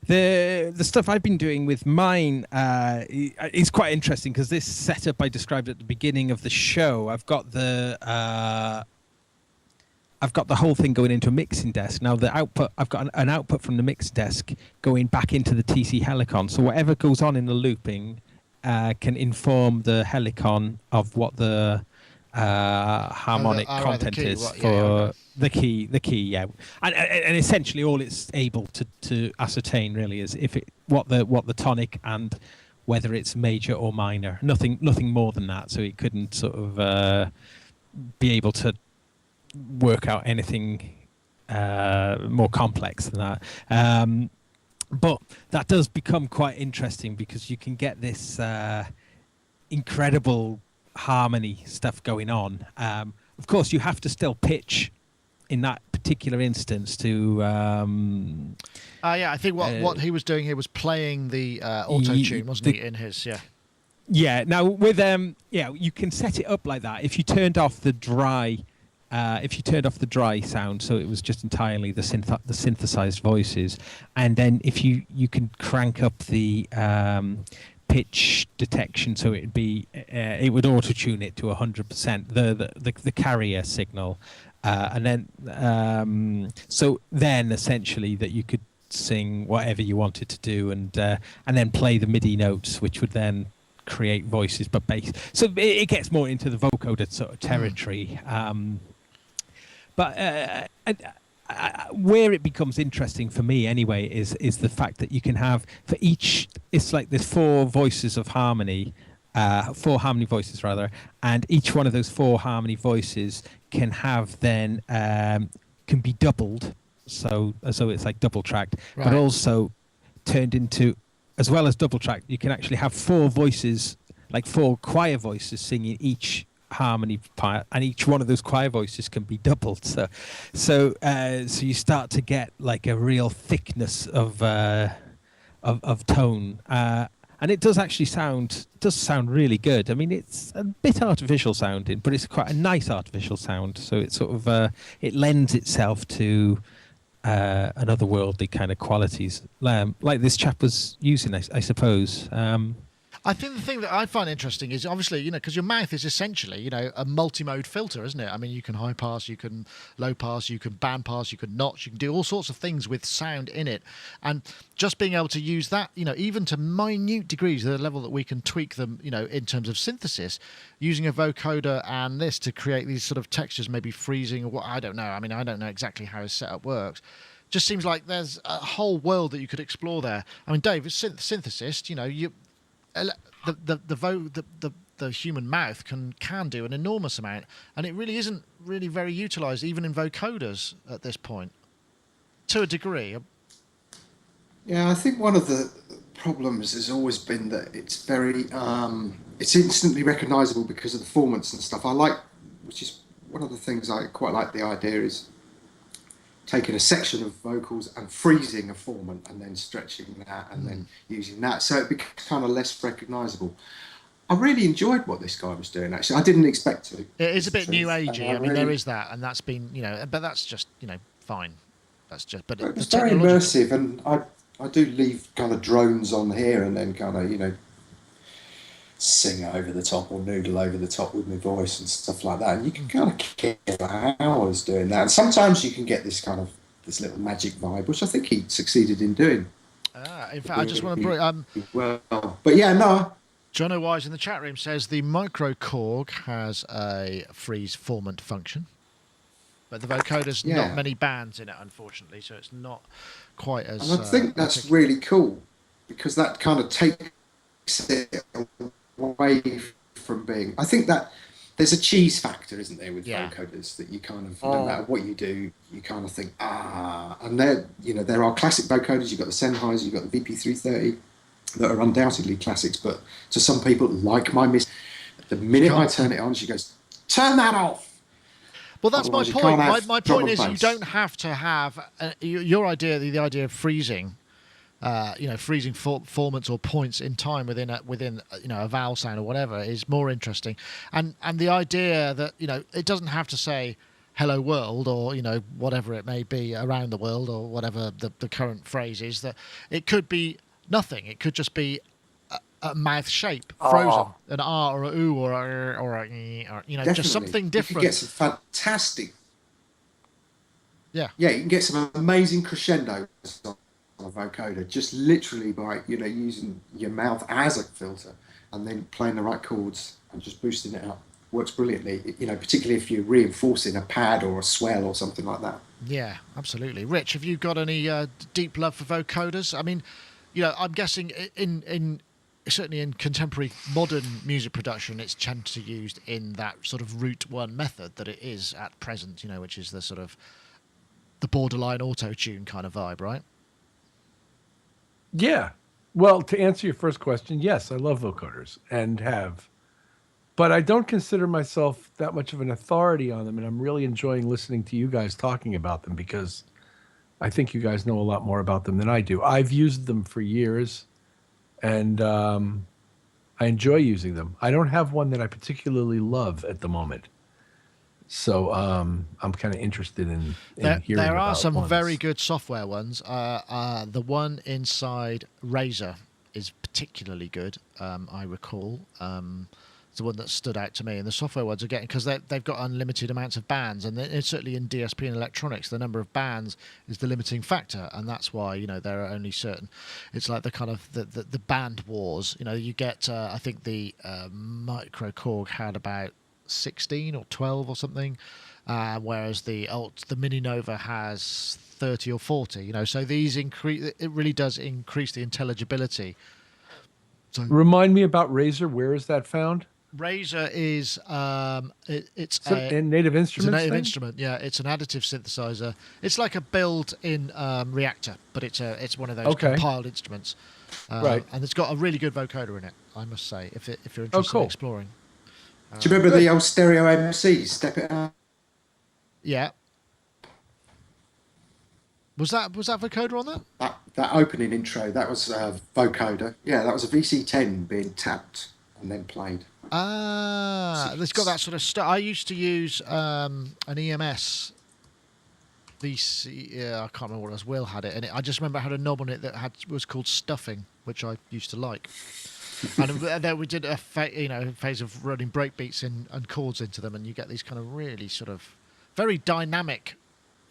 The stuff I've been doing with mine is quite interesting, because this setup I described at the beginning of the show, I've got the whole thing going into a mixing desk. Now the output, I've got an output from the mix desk going back into the TC Helicon. So whatever goes on in the looping can inform the Helicon of what the harmonic content is for the key, yeah. And essentially all it's able to ascertain really is what the tonic and whether it's major or minor. Nothing more than that. So it couldn't sort of be able to work out anything more complex than that. But that does become quite interesting because you can get this incredible harmony stuff going on. Of course, you have to still pitch in that particular instance to... I think what he was doing here was playing the auto-tune, wasn't he, in his... Yeah, now with... you can set it up like that. If you turned off the dry... sound, so it was just entirely the synthesized voices, and then if you can crank up the pitch detection, so it'd be it would auto tune it to 100%, the carrier signal, and then so then essentially that you could sing whatever you wanted to do, and then play the MIDI notes, which would then create voices but bass. So it gets more into the vocoder sort of territory. But where it becomes interesting for me anyway is the fact that you can have for each, it's like there's four voices of harmony, four harmony voices rather, and each one of those four harmony voices can have then can be doubled, so it's like double tracked, right. But also turned into, as well as double tracked, you can actually have four voices, like four choir voices singing each harmony part, and each one of those choir voices can be doubled, so you start to get like a real thickness of tone, and it does actually sound really good. I mean, it's a bit artificial sounding, but it's quite a nice artificial sound, so it sort of it lends itself to an otherworldly kind of qualities, like this chap was using, I suppose. I think the thing that I find interesting is obviously, because your mouth is essentially, a multi-mode filter, isn't it? I mean, you can high pass, you can low pass, you can band pass, you can notch, you can do all sorts of things with sound in it. And just being able to use that, even to minute degrees, the level that we can tweak them, in terms of synthesis, using a vocoder and this to create these sort of textures, maybe freezing or what, I don't know. I mean, I don't know exactly how his setup works. Just seems like there's a whole world that you could explore there. I mean, Dave, as synthesist, the human mouth can do an enormous amount, and it really isn't really very utilised even in vocoders at this point, to a degree. Yeah, I think one of the problems has always been that it's very it's instantly recognisable because of the formants and stuff. Which is one of the things I quite like. The idea is taking a section of vocals and freezing a formant and then stretching that and then using that, so it becomes kind of less recognisable. I really enjoyed what this guy was doing, actually. I didn't expect to. It is a bit new agey. I mean, there is that, and that's been, but that's just, fine. That's just, but it's very immersive, and I do leave kind of drones on here and then kind of, sing over the top or noodle over the top with my voice and stuff like that, and you can kind of kill hours doing that, and sometimes you can get this little magic vibe, which I think he succeeded in doing. In fact, I just want to bring but yeah, no, John O'Wise in the chat room says the micro Korg has a freeze formant function, but the vocoder's not many bands in it, unfortunately, so it's not quite as. And I think that's really cool, because that kind of takes it away from being. I think that there's a cheese factor, isn't there, with vocoders, that you kind of, no matter what you do, you kind of think, and there are classic vocoders. You've got the Sennheisers, you've got the VP330, that are undoubtedly classics, but to some people, like my miss, the minute I turn it on, she goes, turn that off. Well, that's my point. My point is, you don't have to have your idea. The idea of freezing, freezing formants or points in time within a vowel sound or whatever is more interesting. And the idea that it doesn't have to say hello world or whatever it may be around the world or whatever the current phrase is, that it could be nothing. It could just be a mouth shape, frozen, an R or a oo or a just something different. You can get some fantastic. Yeah, you can get some amazing crescendos on a vocoder, just literally by using your mouth as a filter and then playing the right chords and just boosting it up. works brilliantly. You know, particularly if you're reinforcing a pad or a swell or something like that. Yeah, absolutely. Rich, have you got any deep love for vocoders? I mean, I'm guessing in certainly in contemporary modern music production, it's tended to used in that sort of route one method that it is at present, which is the sort of the borderline auto-tune kind of vibe, right? Yeah. Well, to answer your first question, yes, I love vocoders and have. But I don't consider myself that much of an authority on them, and I'm really enjoying listening to you guys talking about them because I think you guys know a lot more about them than I do. I've used them for years, and I enjoy using them. I don't have one that I particularly love at the moment. So I'm kind of interested in hearing there are about some ones. very good software ones. The one inside Razer is particularly good, I recall. It's the one that stood out to me. And the software ones are getting, because they've got unlimited amounts of bands, and it's certainly in DSP and electronics, the number of bands is the limiting factor, and that's why there are only certain. It's like the kind of the band wars. You get I think the Micro Korg had about 16 or 12 or something, whereas the Mini Nova has 30 or 40. So these increase. It really does increase the intelligibility. So remind me about Razer. Where is that found? Razer is it's a native instrument. It's a native instrument. Yeah, it's an additive synthesizer. It's like a built-in reactor, but it's one of those compiled instruments. Right. And it's got a really good vocoder in it, I must say. If you're interested in exploring. Do you remember the old stereo MCs? Step it up. Yeah. Was that vocoder on that? That opening intro, that was vocoder. Yeah, that was a VC10 being tapped and then played. It's got that sort of stuff. I used to use an EMS VC. Yeah, I can't remember what it was. Will had it, and I just remember it had a knob on it that was called stuffing, which I used to like. And then we did a phase of running breakbeats and chords into them, and you get these kind of really sort of very dynamic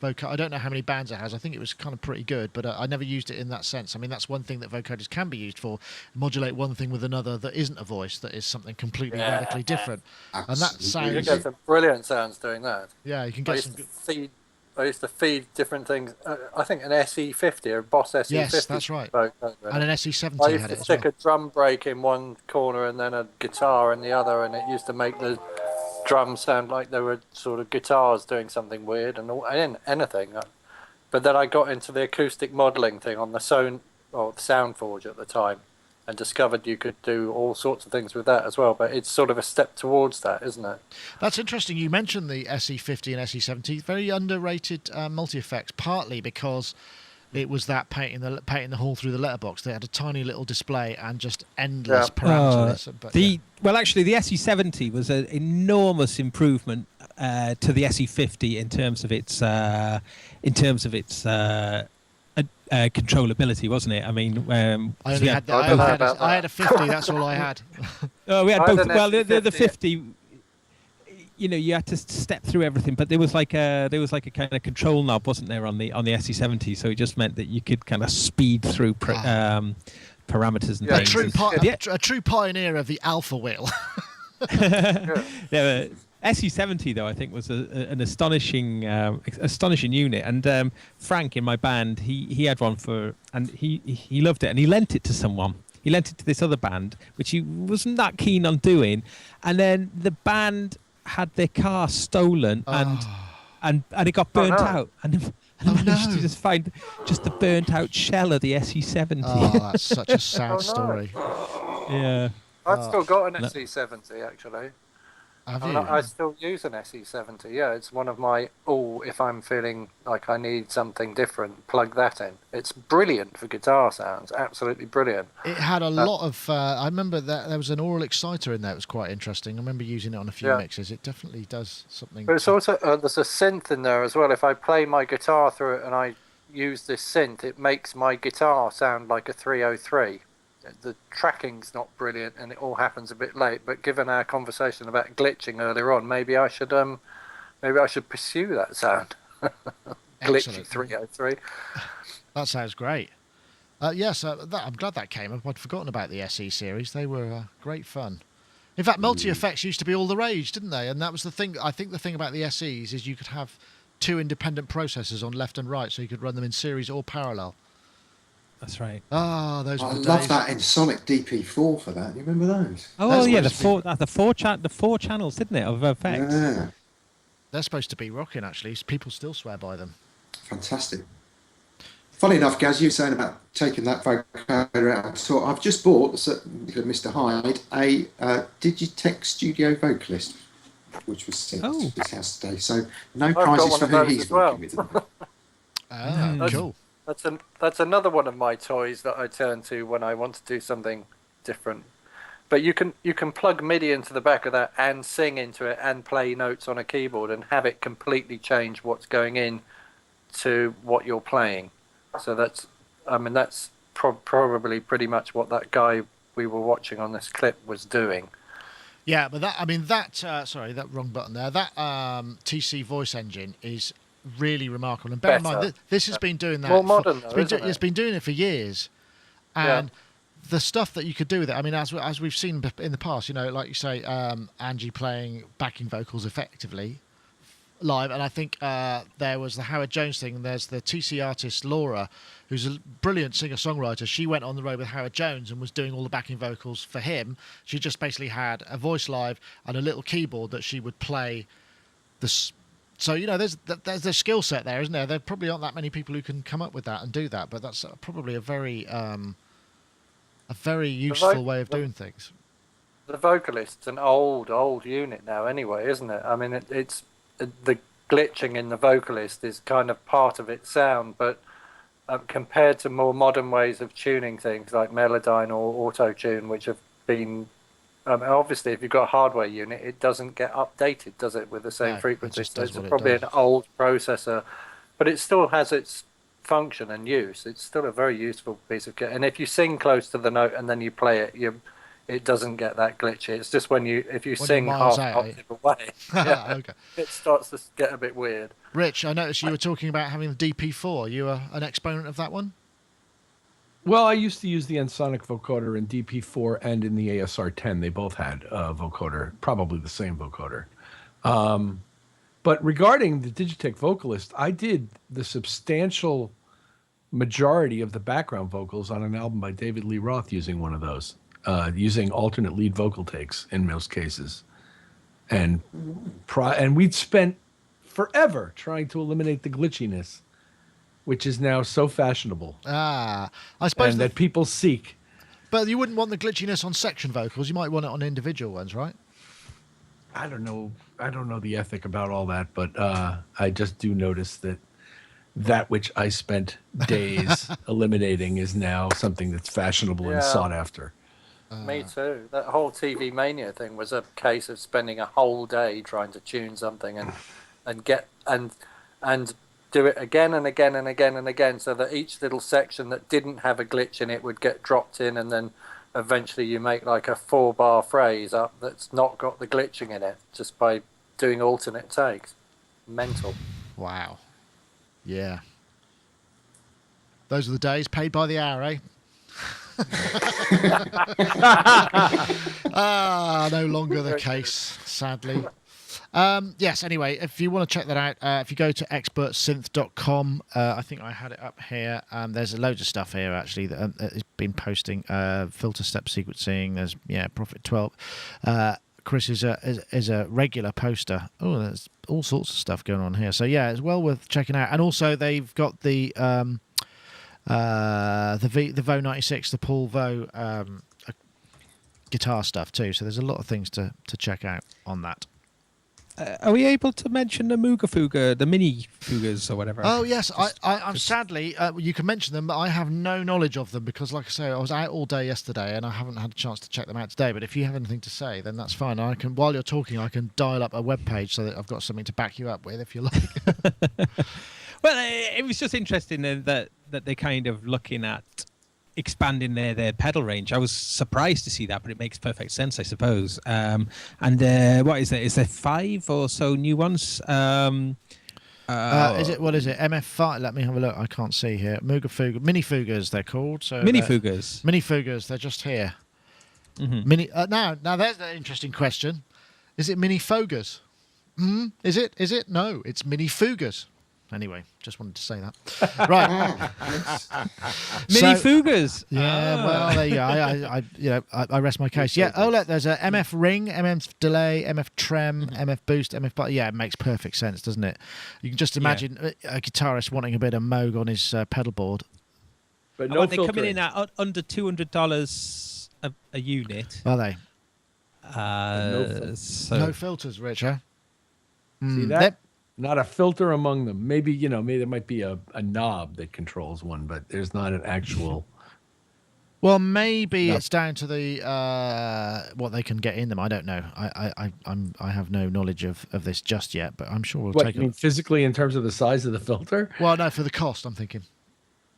vocoder. I don't know how many bands it has. I think it was kind of pretty good, but I never used it in that sense. I mean, that's one thing that vocoders can be used for: modulate one thing with another that isn't a voice, that is something completely radically different. Absolutely. And that sounds. You get some brilliant sounds doing that. Yeah, you can get some. I used to feed different things. I think an SE50 or a Boss SE50. Yes, that's right. And an SE70 I used had to it as stick well. a drum break in one corner and then a guitar in the other, and it used to make the drums sound like they were sort of guitars doing something weird and anything. But then I got into the acoustic modelling thing on the Soundforge at the time, and discovered you could do all sorts of things with that as well. But it's sort of a step towards that, isn't it? That's interesting. You mentioned the SE50 and SE70, very underrated multi-effects, partly because it was that painting the hall through the letterbox. They had a tiny little display and just endless parameters. Well, actually, the SE70 was an enormous improvement to the SE50 in terms of its controllability, wasn't it? I mean, I had a 50. That's all I had. Oh, we had both. Well, the 50. You had to step through everything, but there was like a kind of control knob, wasn't there, on the SE70? So it just meant that you could kind of speed through parameters and things. A true pioneer of the alpha wheel. Yeah. SE70 though I think was an astonishing unit, and Frank in my band he had one and he loved it, and he lent it to someone. He lent it to this other band, which he wasn't that keen on doing, and then the band had their car stolen and it got burnt out, and I managed to just find just the burnt out shell of the SE70. Oh, that's such a sad story. Yeah, I've still got an SE70 actually. Have you? I still use an SE70. Yeah, it's one of my if I'm feeling like I need something different, plug that in. It's brilliant for guitar sounds. Absolutely brilliant. It had a lot of. I remember that there was an aural exciter in there. It was quite interesting. I remember using it on a few mixes. It definitely does something. But it's also there's a synth in there as well. If I play my guitar through it and I use this synth, it makes my guitar sound like a 303. The tracking's not brilliant and it all happens a bit late, but given our conversation about glitching earlier on, maybe I should pursue that sound. Glitchy 303. That sounds great. Yes, I'm glad that came up. I'd forgotten about the SE series. They were great fun. In fact, multi-effects used to be all the rage, didn't they? And that was the thing. I think the thing about the SEs is you could have 2 independent processors on left and right, so you could run them in series or parallel. That's right. Ah, those were the days. I love that in Sonic DP4 for that. You remember those? Oh yeah, the four channels, didn't it, of effects? Yeah. They're supposed to be rocking, actually. People still swear by them. Fantastic. Funny enough, Gaz, you were saying about taking that vocoder out. So I've just bought, Mr. Hyde, a Digitech Studio Vocalist, which was sent to his house today. So no prizes for who he's working with. Cool. That's another one of my toys that I turn to when I want to do something different. But you can plug MIDI into the back of that and sing into it and play notes on a keyboard and have it completely change what's going in to what you're playing. So that's probably pretty much what that guy we were watching on this clip was doing. Yeah, but that wrong button there. That TC voice engine is really remarkable. And bear in mind, this has been doing that. More modern, it's been doing it for years, and the stuff that you could do with it. I mean, as we've seen in the past, like you say, Angie playing backing vocals effectively live, and I think there was the Howard Jones thing. There's the TC artist Laura, who's a brilliant singer-songwriter. She went on the road with Howard Jones and was doing all the backing vocals for him. She just basically had a voice live and a little keyboard that she would play. So there's a skill set there, isn't there? There probably aren't that many people who can come up with that and do that, but that's probably a very useful way of doing things. The Vocalist's an old unit now, anyway, isn't it? I mean, it's the glitching in the Vocalist is kind of part of its sound, but compared to more modern ways of tuning things like Melodyne or Auto-Tune, which have been obviously, if you've got a hardware unit, it doesn't get updated, does it, with the same frequency? So it's probably an old processor, but it still has its function and use. It's still a very useful piece of kit. And if you sing close to the note and then you play it, it doesn't get that glitchy. It's just if you sing half octave away, okay. It starts to get a bit weird. Rich, I noticed you were talking about having the DP4. You are an exponent of that one? Well, I used to use the Ensoniq vocoder in DP4 and in the ASR10. They both had a vocoder, probably the same vocoder. But regarding the Digitech Vocalist, I did the substantial majority of the background vocals on an album by David Lee Roth using one of those, using alternate lead vocal takes in most cases. And we'd spent forever trying to eliminate the glitchiness, which is now so fashionable. I suppose. And that people seek. But you wouldn't want the glitchiness on section vocals. You might want it on individual ones, right? I don't know the ethic about all that, but I just do notice that which I spent days eliminating is now something that's fashionable and sought after. Me too. That whole TV Mania thing was a case of spending a whole day trying to tune something and do it again and again and again and again, so that each little section that didn't have a glitch in it would get dropped in, and then eventually you make like a 4-bar phrase up that's not got the glitching in it, just by doing alternate takes. Mental. Wow. Yeah. Those are the days, paid by the hour, eh? No longer the case, sadly. Yes, anyway, if you want to check that out, if you go to expertsynth.com, I think I had it up here. There's loads of stuff here, actually, that has been posting. Filter step sequencing, there's, Prophet 12. Chris is a regular poster. Oh, there's all sorts of stuff going on here. So, yeah, it's well worth checking out. And also, they've got the Vo 96, the Paul Vo guitar stuff, too. So there's a lot of things to check out on that. Are we able to mention the Mooga Fuga, the mini Fugas or whatever? Oh, yes. I'm sadly, you can mention them, but I have no knowledge of them because, like I say, I was out all day yesterday and I haven't had a chance to check them out today. But if you have anything to say, then that's fine. While you're talking, I can dial up a web page so that I've got something to back you up with, if you like. Well, it was just interesting that they're kind of looking at expanding their pedal range. I was surprised to see that, but it makes perfect sense, I suppose. And what is there? Is there 5 or so new ones? What is it? MF5? Let me have a look. I can't see here. Mooga Fuga, Mini Fugas, they're called. So Mini Fugas. Mini Fugas. They're just here. Mini. Now there's an interesting question. Is it mini Fogers? Is it? Is it? No, it's mini Fugas. Anyway, just wanted to say that. Right. Mini Fugas. Yeah, well, there you go. I rest my case. Yeah. Oh, look, there's a MF ring, MF delay, MF trem, MF boost, MF. Yeah, it makes perfect sense, doesn't it? You can just imagine a guitarist wanting a bit of Moog on his pedal board. But no they're coming in at under $200 a unit. Are they? No filters, Richard. See that? Not a filter among them. Maybe there might be a knob that controls one, but there's not an actual. Well, maybe it's down to the what they can get in them. I don't know. I have no knowledge of this just yet, but I'm sure we'll take it. You mean physically in terms of the size of the filter? Well, no, for the cost, I'm thinking.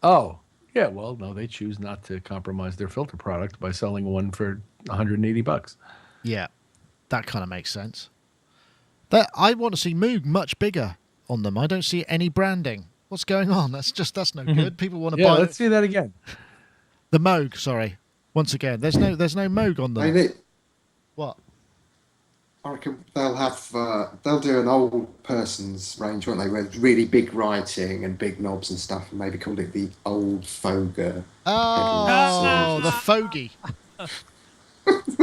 Oh, yeah. Well, no, they choose not to compromise their filter product by selling one for $180. Yeah, that kind of makes sense. I want to see Moog much bigger on them. I don't see any branding. What's going on? That's no good. People want to buy. Let's see that again. The Moog, sorry. Once again, there's no Moog on them. What? I reckon they'll do an old person's range, won't they? With really big writing and big knobs and stuff, and maybe call it the old Vocoder. Oh, the Fogey.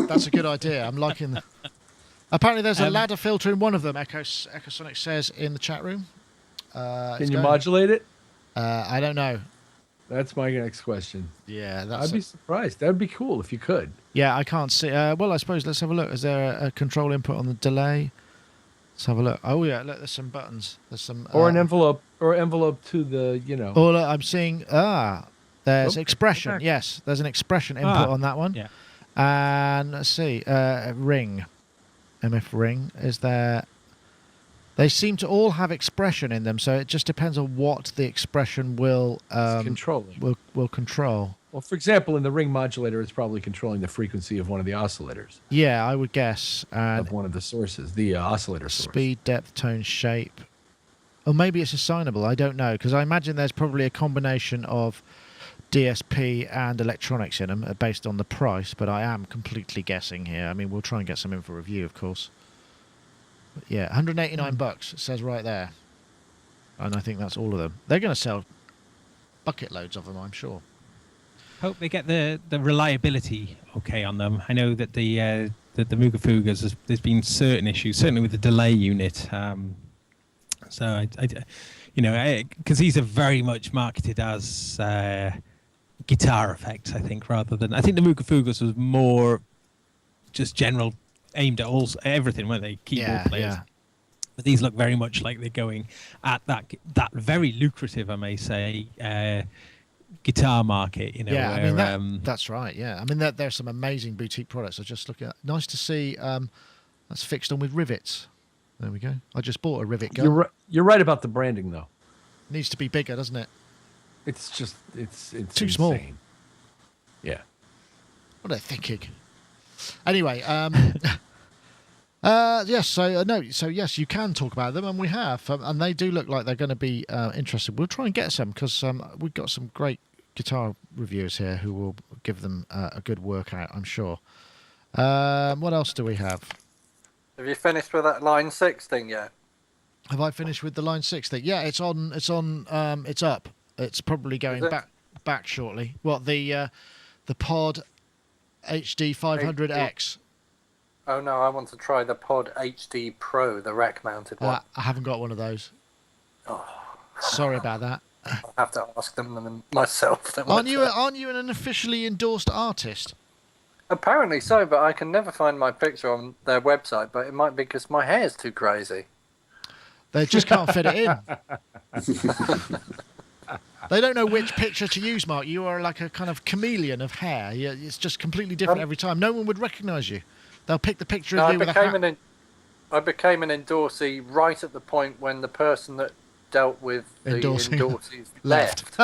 That's a good idea. I'm liking that. Apparently, there's a ladder filter in one of them. Echosonic says in the chat room. Can you modulate it? I don't know. That's my next question. Yeah, I'd be surprised. That'd be cool if you could. Yeah, I can't see. Well, I suppose let's have a look. Is there a control input on the delay? Let's have a look. Oh yeah, look, there's some buttons. There's some or an envelope to the Oh, look, I'm seeing. There's expression. Yes, there's an expression input on that one. Yeah. And let's see, ring. MF ring, is there? They seem to all have expression in them, so it just depends on what the expression will controlling. Will control. Well, for example, in the ring modulator, it's probably controlling the frequency of one of the oscillators. Yeah, I would guess. Of one of the sources, the oscillator source. Speed, depth, tone, shape. Or maybe it's assignable. I don't know, because I imagine there's probably a combination of DSP and electronics in them based on the price, but I am completely guessing here. I mean, we'll try and get some in for review, of course. But yeah, $189 it says right there, and I think that's all of them. They're going to sell bucket loads of them, I'm sure. Hope they get the reliability okay on them. I know that the Moog Fugas, there's been certain issues, certainly with the delay unit. So I because these are very much marketed as guitar effects, I think, rather than. I think the Moog Fugas was more just general, aimed at everything, weren't they? Keyboard players. Yeah. But these look very much like they're going at that very lucrative, I may say, guitar market. Yeah, where, I mean that's right. Yeah, I mean there's some amazing boutique products. I just look at. Nice to see. That's fixed on with rivets. There we go. I just bought a rivet gun. You're right about the branding, though. It needs to be bigger, doesn't it? It's just it's too insane. small. Yeah. What are they thinking? Anyway, yes. So yes, you can talk about them, and we have, and they do look like they're going to be interesting. We'll try and get some because we've got some great guitar reviewers here who will give them a good workout, I'm sure. What else do we have? Have you finished with that line 6 thing yet? Have I finished with the line 6 thing? Yeah, it's on. It's up. It's probably going back shortly. What the Pod HD 500X? Oh no, I want to try the Pod HD Pro, the rack-mounted one. I haven't got one of those. Oh. Sorry about that. I'll have to ask them myself. Aren't you an officially endorsed artist? Apparently so, but I can never find my picture on their website. But it might be because my hair's too crazy. They just can't fit it in. They don't know which picture to use, Mark. You are like a kind of chameleon of hair. It's just completely different every time. No one would recognise you. They'll pick the picture of you with a hat. I became an endorsee right at the point when the person that dealt with the endorsees left.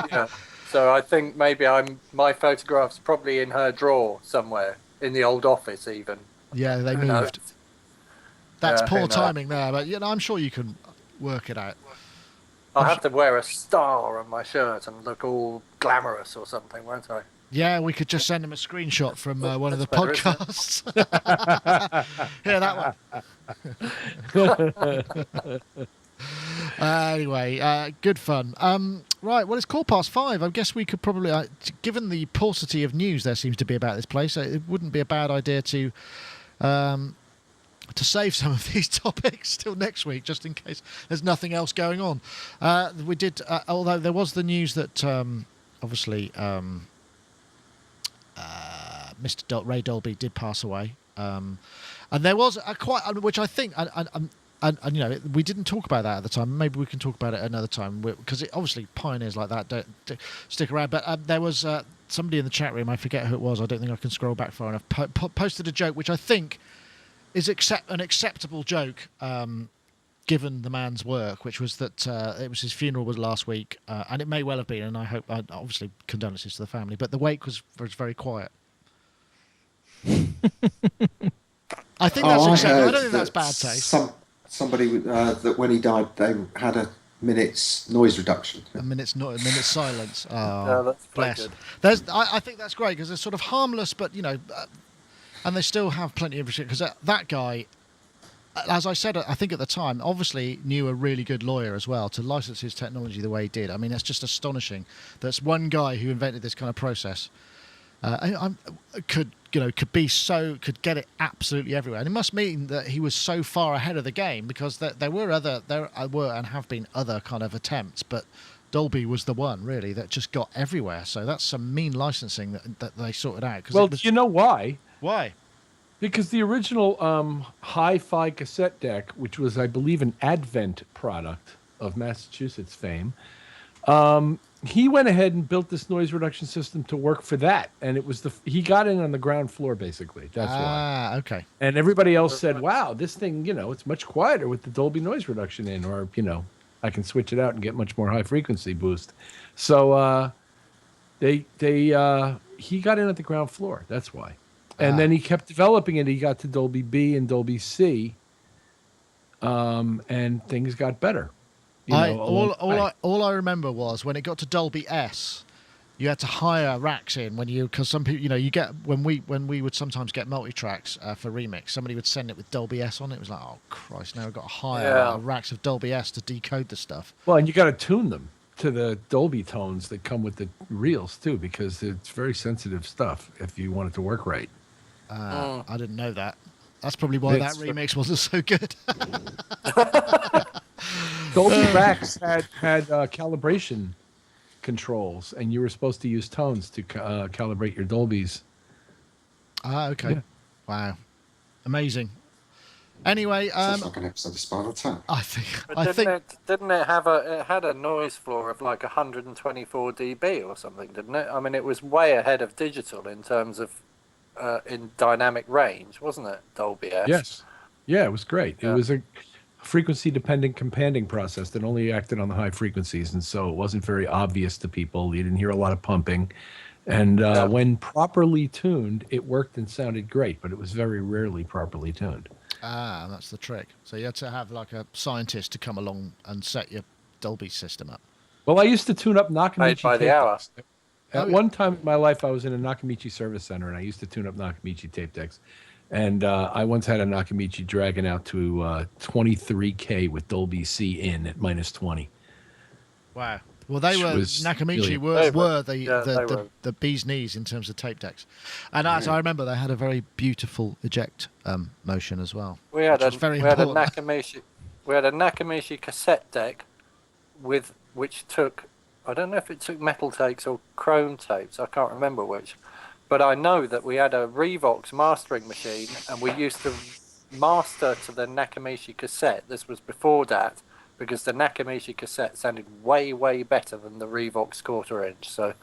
Yeah. So I think maybe my photograph's probably in her drawer somewhere, in the old office even. Yeah, they moved. That's poor timing there, but I'm sure you can work it out. I'll have to wear a star on my shirt and look all glamorous or something, won't I? Yeah, we could just send him a screenshot from one of the podcasts. Yeah, that one. Anyway, good fun. Right, well, it's 5:15. I guess we could probably, given the paucity of news there seems to be about this place, it wouldn't be a bad idea to save some of these topics till next week, just in case there's nothing else going on. We did, although there was the news that obviously Mr. Ray Dolby did pass away, and there was which I think, and you know, we didn't talk about that at the time. Maybe we can talk about it another time, because obviously pioneers like that don't stick around. But there was somebody in the chat room, I forget who it was, I don't think I can scroll back far enough, posted a joke which I think is an acceptable joke, given the man's work, which was that it was his funeral was last week, and it may well have been, and I hope, obviously condolences to the family, but the wake was very quiet. I think that's acceptable. I don't think that's bad taste. Somebody that when he died, they had a minute's noise reduction. A minute's silence. Oh, No, that's bless. good. I think that's great, because they're sort of harmless, but you know, and they still have plenty of shit. Because that guy, as I said, I think at the time, obviously knew a really good lawyer as well to license his technology the way he did. I mean, that's just astonishing. That's one guy who invented this kind of process. Could get it absolutely everywhere, and it must mean that he was so far ahead of the game, because there were and have been other kind of attempts, but Dolby was the one really that just got everywhere. So that's some mean licensing that they sorted out. Well, you know why? Why? Because the original hi-fi cassette deck, which was, I believe, an Advent product of Massachusetts fame, he went ahead and built this noise reduction system to work for that, and it was he got in on the ground floor basically. That's why. Ah, okay. And everybody else said, "Wow, this thing, it's much quieter with the Dolby noise reduction in, or I can switch it out and get much more high frequency boost." So he got in at the ground floor. That's why. And then he kept developing it. He got to Dolby B and Dolby C, and things got better. All I remember was when it got to Dolby S, you had to hire racks in because some people, you get when we would sometimes get multi-tracks for remix, somebody would send it with Dolby S on it. It was like, oh Christ, now I've got to hire racks of Dolby S to decode the stuff. Well, and you got to tune them to the Dolby tones that come with the reels too, because it's very sensitive stuff if you want it to work right. I didn't know that. That's probably why that remix wasn't so good. Dolby racks had calibration controls, and you were supposed to use tones to calibrate your Dolbys. Ah, okay. Yeah. Wow. Amazing. Anyway, sounds like an episode of Spinal Tap. Didn't it had a noise floor of like 124 dB or something, didn't it? I mean, it was way ahead of digital in terms of in dynamic range, wasn't it? Dolby S. Yes. Yeah, it was great. Yeah. It was a frequency-dependent companding process that only acted on the high frequencies, and so it wasn't very obvious to people. You didn't hear a lot of pumping. And when properly tuned, it worked and sounded great, but it was very rarely properly tuned. Ah, that's the trick. So you had to have like a scientist to come along and set your Dolby system up. Well, I used to tune up Nakamichi by the hour. At one time in my life, I was in a Nakamichi service center, and I used to tune up Nakamichi tape decks. And I once had a Nakamichi dragging out to 23K with Dolby C in at -20. Wow. Well, Nakamichi were the bee's knees in terms of tape decks. And as I remember, they had a very beautiful eject motion as well. We had a Nakamichi cassette deck which took, I don't know if it took metal tapes or chrome tapes, I can't remember which. But I know that we had a Revox mastering machine, and we used to master to the Nakamichi cassette. This was before that, because the Nakamichi cassette sounded way, way better than the Revox quarter-inch. So,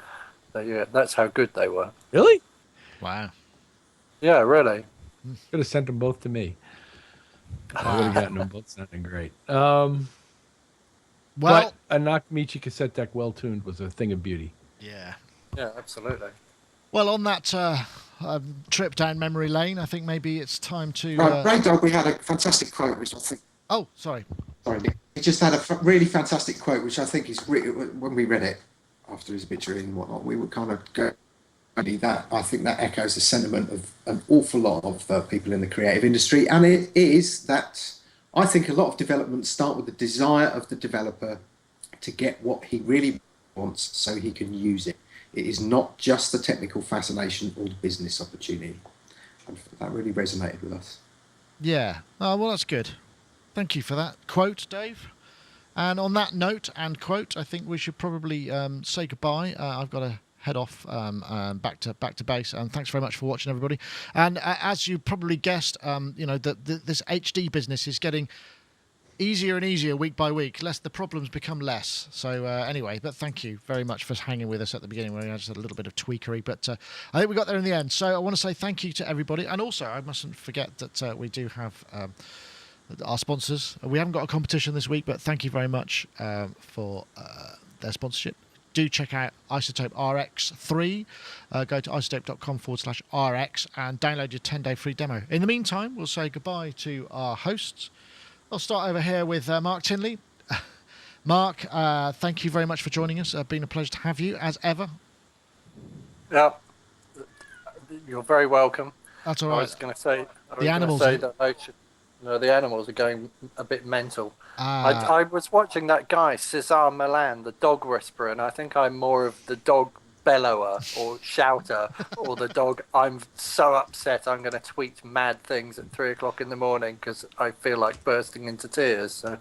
that's how good they were. Really? Wow. Yeah, really. Could have sent them both to me. I would have gotten them both sounding great. But a Nakamichi cassette deck well-tuned was a thing of beauty. Yeah. Yeah, absolutely. Well, on that trip down memory lane, I think maybe it's time to... Ray Dolby had a fantastic quote, which I think... Oh, sorry. Sorry, Nick. He just had a really fantastic quote, which I think is... when we read it after his obituary and whatnot, we were kind of go that I think that echoes the sentiment of an awful lot of people in the creative industry, and it is that I think a lot of developments start with the desire of the developer to get what he really wants so he can use it. It is not just the technical fascination or the business opportunity. And that really resonated with us. Yeah. Oh, well, that's good. Thank you for that quote, Dave. And on that note and quote, I think we should probably say goodbye. I've got to head off back to base. And thanks very much for watching, everybody. And as you probably guessed, this HD business is getting easier and easier week by week. The problems become less. So anyway, but thank you very much for hanging with us at the beginning where we just had a little bit of tweakery. But I think we got there in the end. So I want to say thank you to everybody. And also, I mustn't forget that we do have our sponsors. We haven't got a competition this week, but thank you very much for their sponsorship. Do check out Isotope RX3. Go to isotope.com/RX and download your 10-day free demo. In the meantime, we'll say goodbye to our hosts. I'll start over here with Mark Tinley. Mark, thank you very much for joining us. Been a pleasure to have you, as ever. Yeah, you're very welcome. That's all right. I was going to say, the animals are going a bit mental. I was watching that guy, Cesar Millan, the dog whisperer, and I think I'm more of the dog bellower or shouter or the dog. I'm so upset I'm going to tweet mad things at 3 o'clock in the morning because I feel like bursting into tears. So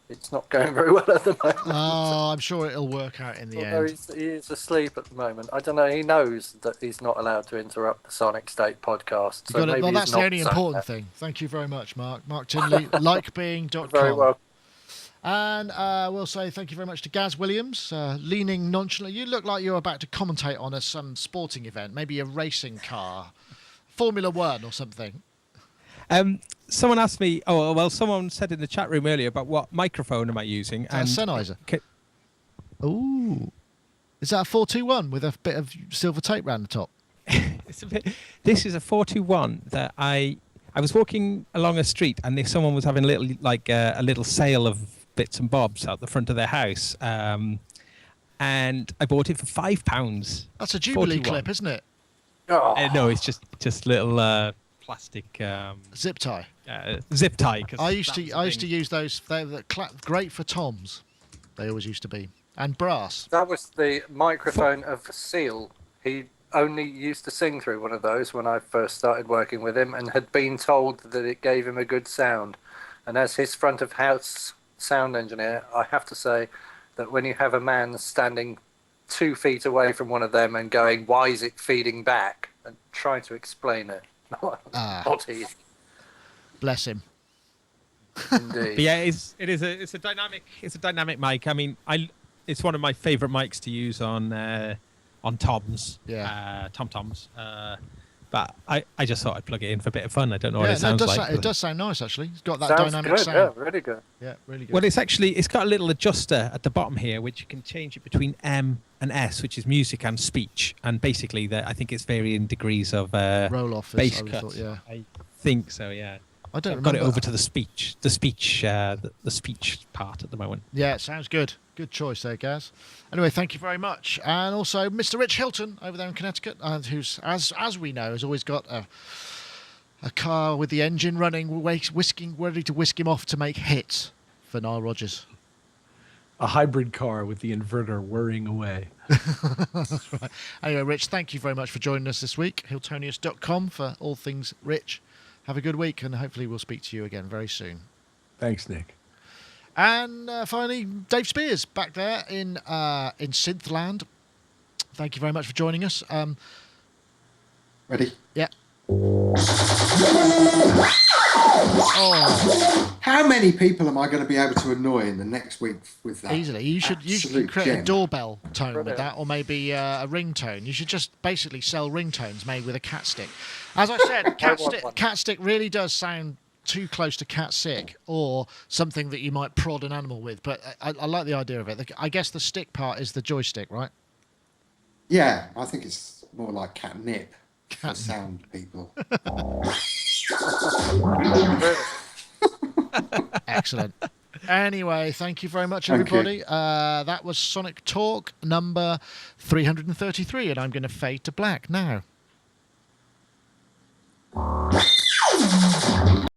it's not going very well at the moment. Oh, I'm sure it'll work out in the end. He is asleep at the moment. I don't know. He knows that he's not allowed to interrupt the Sonic State podcast. So maybe well, that's the only important thing. Thank you very much, Mark. Mark Tinley, likebeing.com. Very well. And we'll say thank you very much to Gaz Williams, leaning nonchalantly. You look like you're about to commentate on some sporting event, maybe a racing car, Formula One or something. Someone asked me, someone said in the chat room earlier about what microphone am I using? And Sennheiser. Ooh. Is that a 421 with a bit of silver tape around the top? This is a 421 that I was walking along a street and someone was having a little sale of bits and bobs out the front of their house, and I bought it for £5. That's a Jubilee 41. clip, isn't it? Oh. No, it's just little plastic zip tie. Zip tie. I used to use those. They're great for toms. They always used to be, and brass. That was the microphone of Seal. He only used to sing through one of those when I first started working with him, and had been told that it gave him a good sound. And as his front of house sound engineer, I have to say that when you have a man standing 2 feet away from one of them and going, "Why is it feeding back?" and trying to explain it, not easy. Bless him. Indeed. But yeah, it's a dynamic mic. I mean, it's one of my favourite mics to use on toms, tom-toms. But I just thought I'd plug it in for a bit of fun. I don't know what it sounds like. It does sound nice, actually. It's got that Sounds dynamic good, sound. Yeah, really good. Yeah, really good. Well, it's got a little adjuster at the bottom here, which you can change it between M and S, which is music and speech. And basically, I think it's varying degrees of roll off bass I cut. thought, yeah. I think so. Yeah. I don't I've got it remember. over to the speech part at the moment. Yeah, it sounds good. Good choice there, Gaz. Anyway, thank you very much. And also Mr. Rich Hilton over there in Connecticut, who's, as we know, has always got a car with the engine running, ready to whisk him off to make hits for Nile Rodgers. A hybrid car with the inverter whirring away. That's right. Anyway, Rich, thank you very much for joining us this week. Hiltonius.com for all things Rich. Have a good week, and hopefully we'll speak to you again very soon. Thanks, Nick. And finally, Dave Spears back there in Synthland. Thank you very much for joining us. Ready? Yeah. Oh. How many people am I going to be able to annoy in the next week with that? Easily. You should create a doorbell tone with that, or maybe a ringtone. You should just basically sell ringtones made with a cat stick. As I said, cat stick really does sound too close to cat sick, or something that you might prod an animal with. But I like the idea of it. I guess the stick part is the joystick, right? Yeah, I think it's more like catnip for sound people. Excellent. Anyway, thank you very much, everybody. That was Sonic Talk number 333, and I'm going to fade to black now.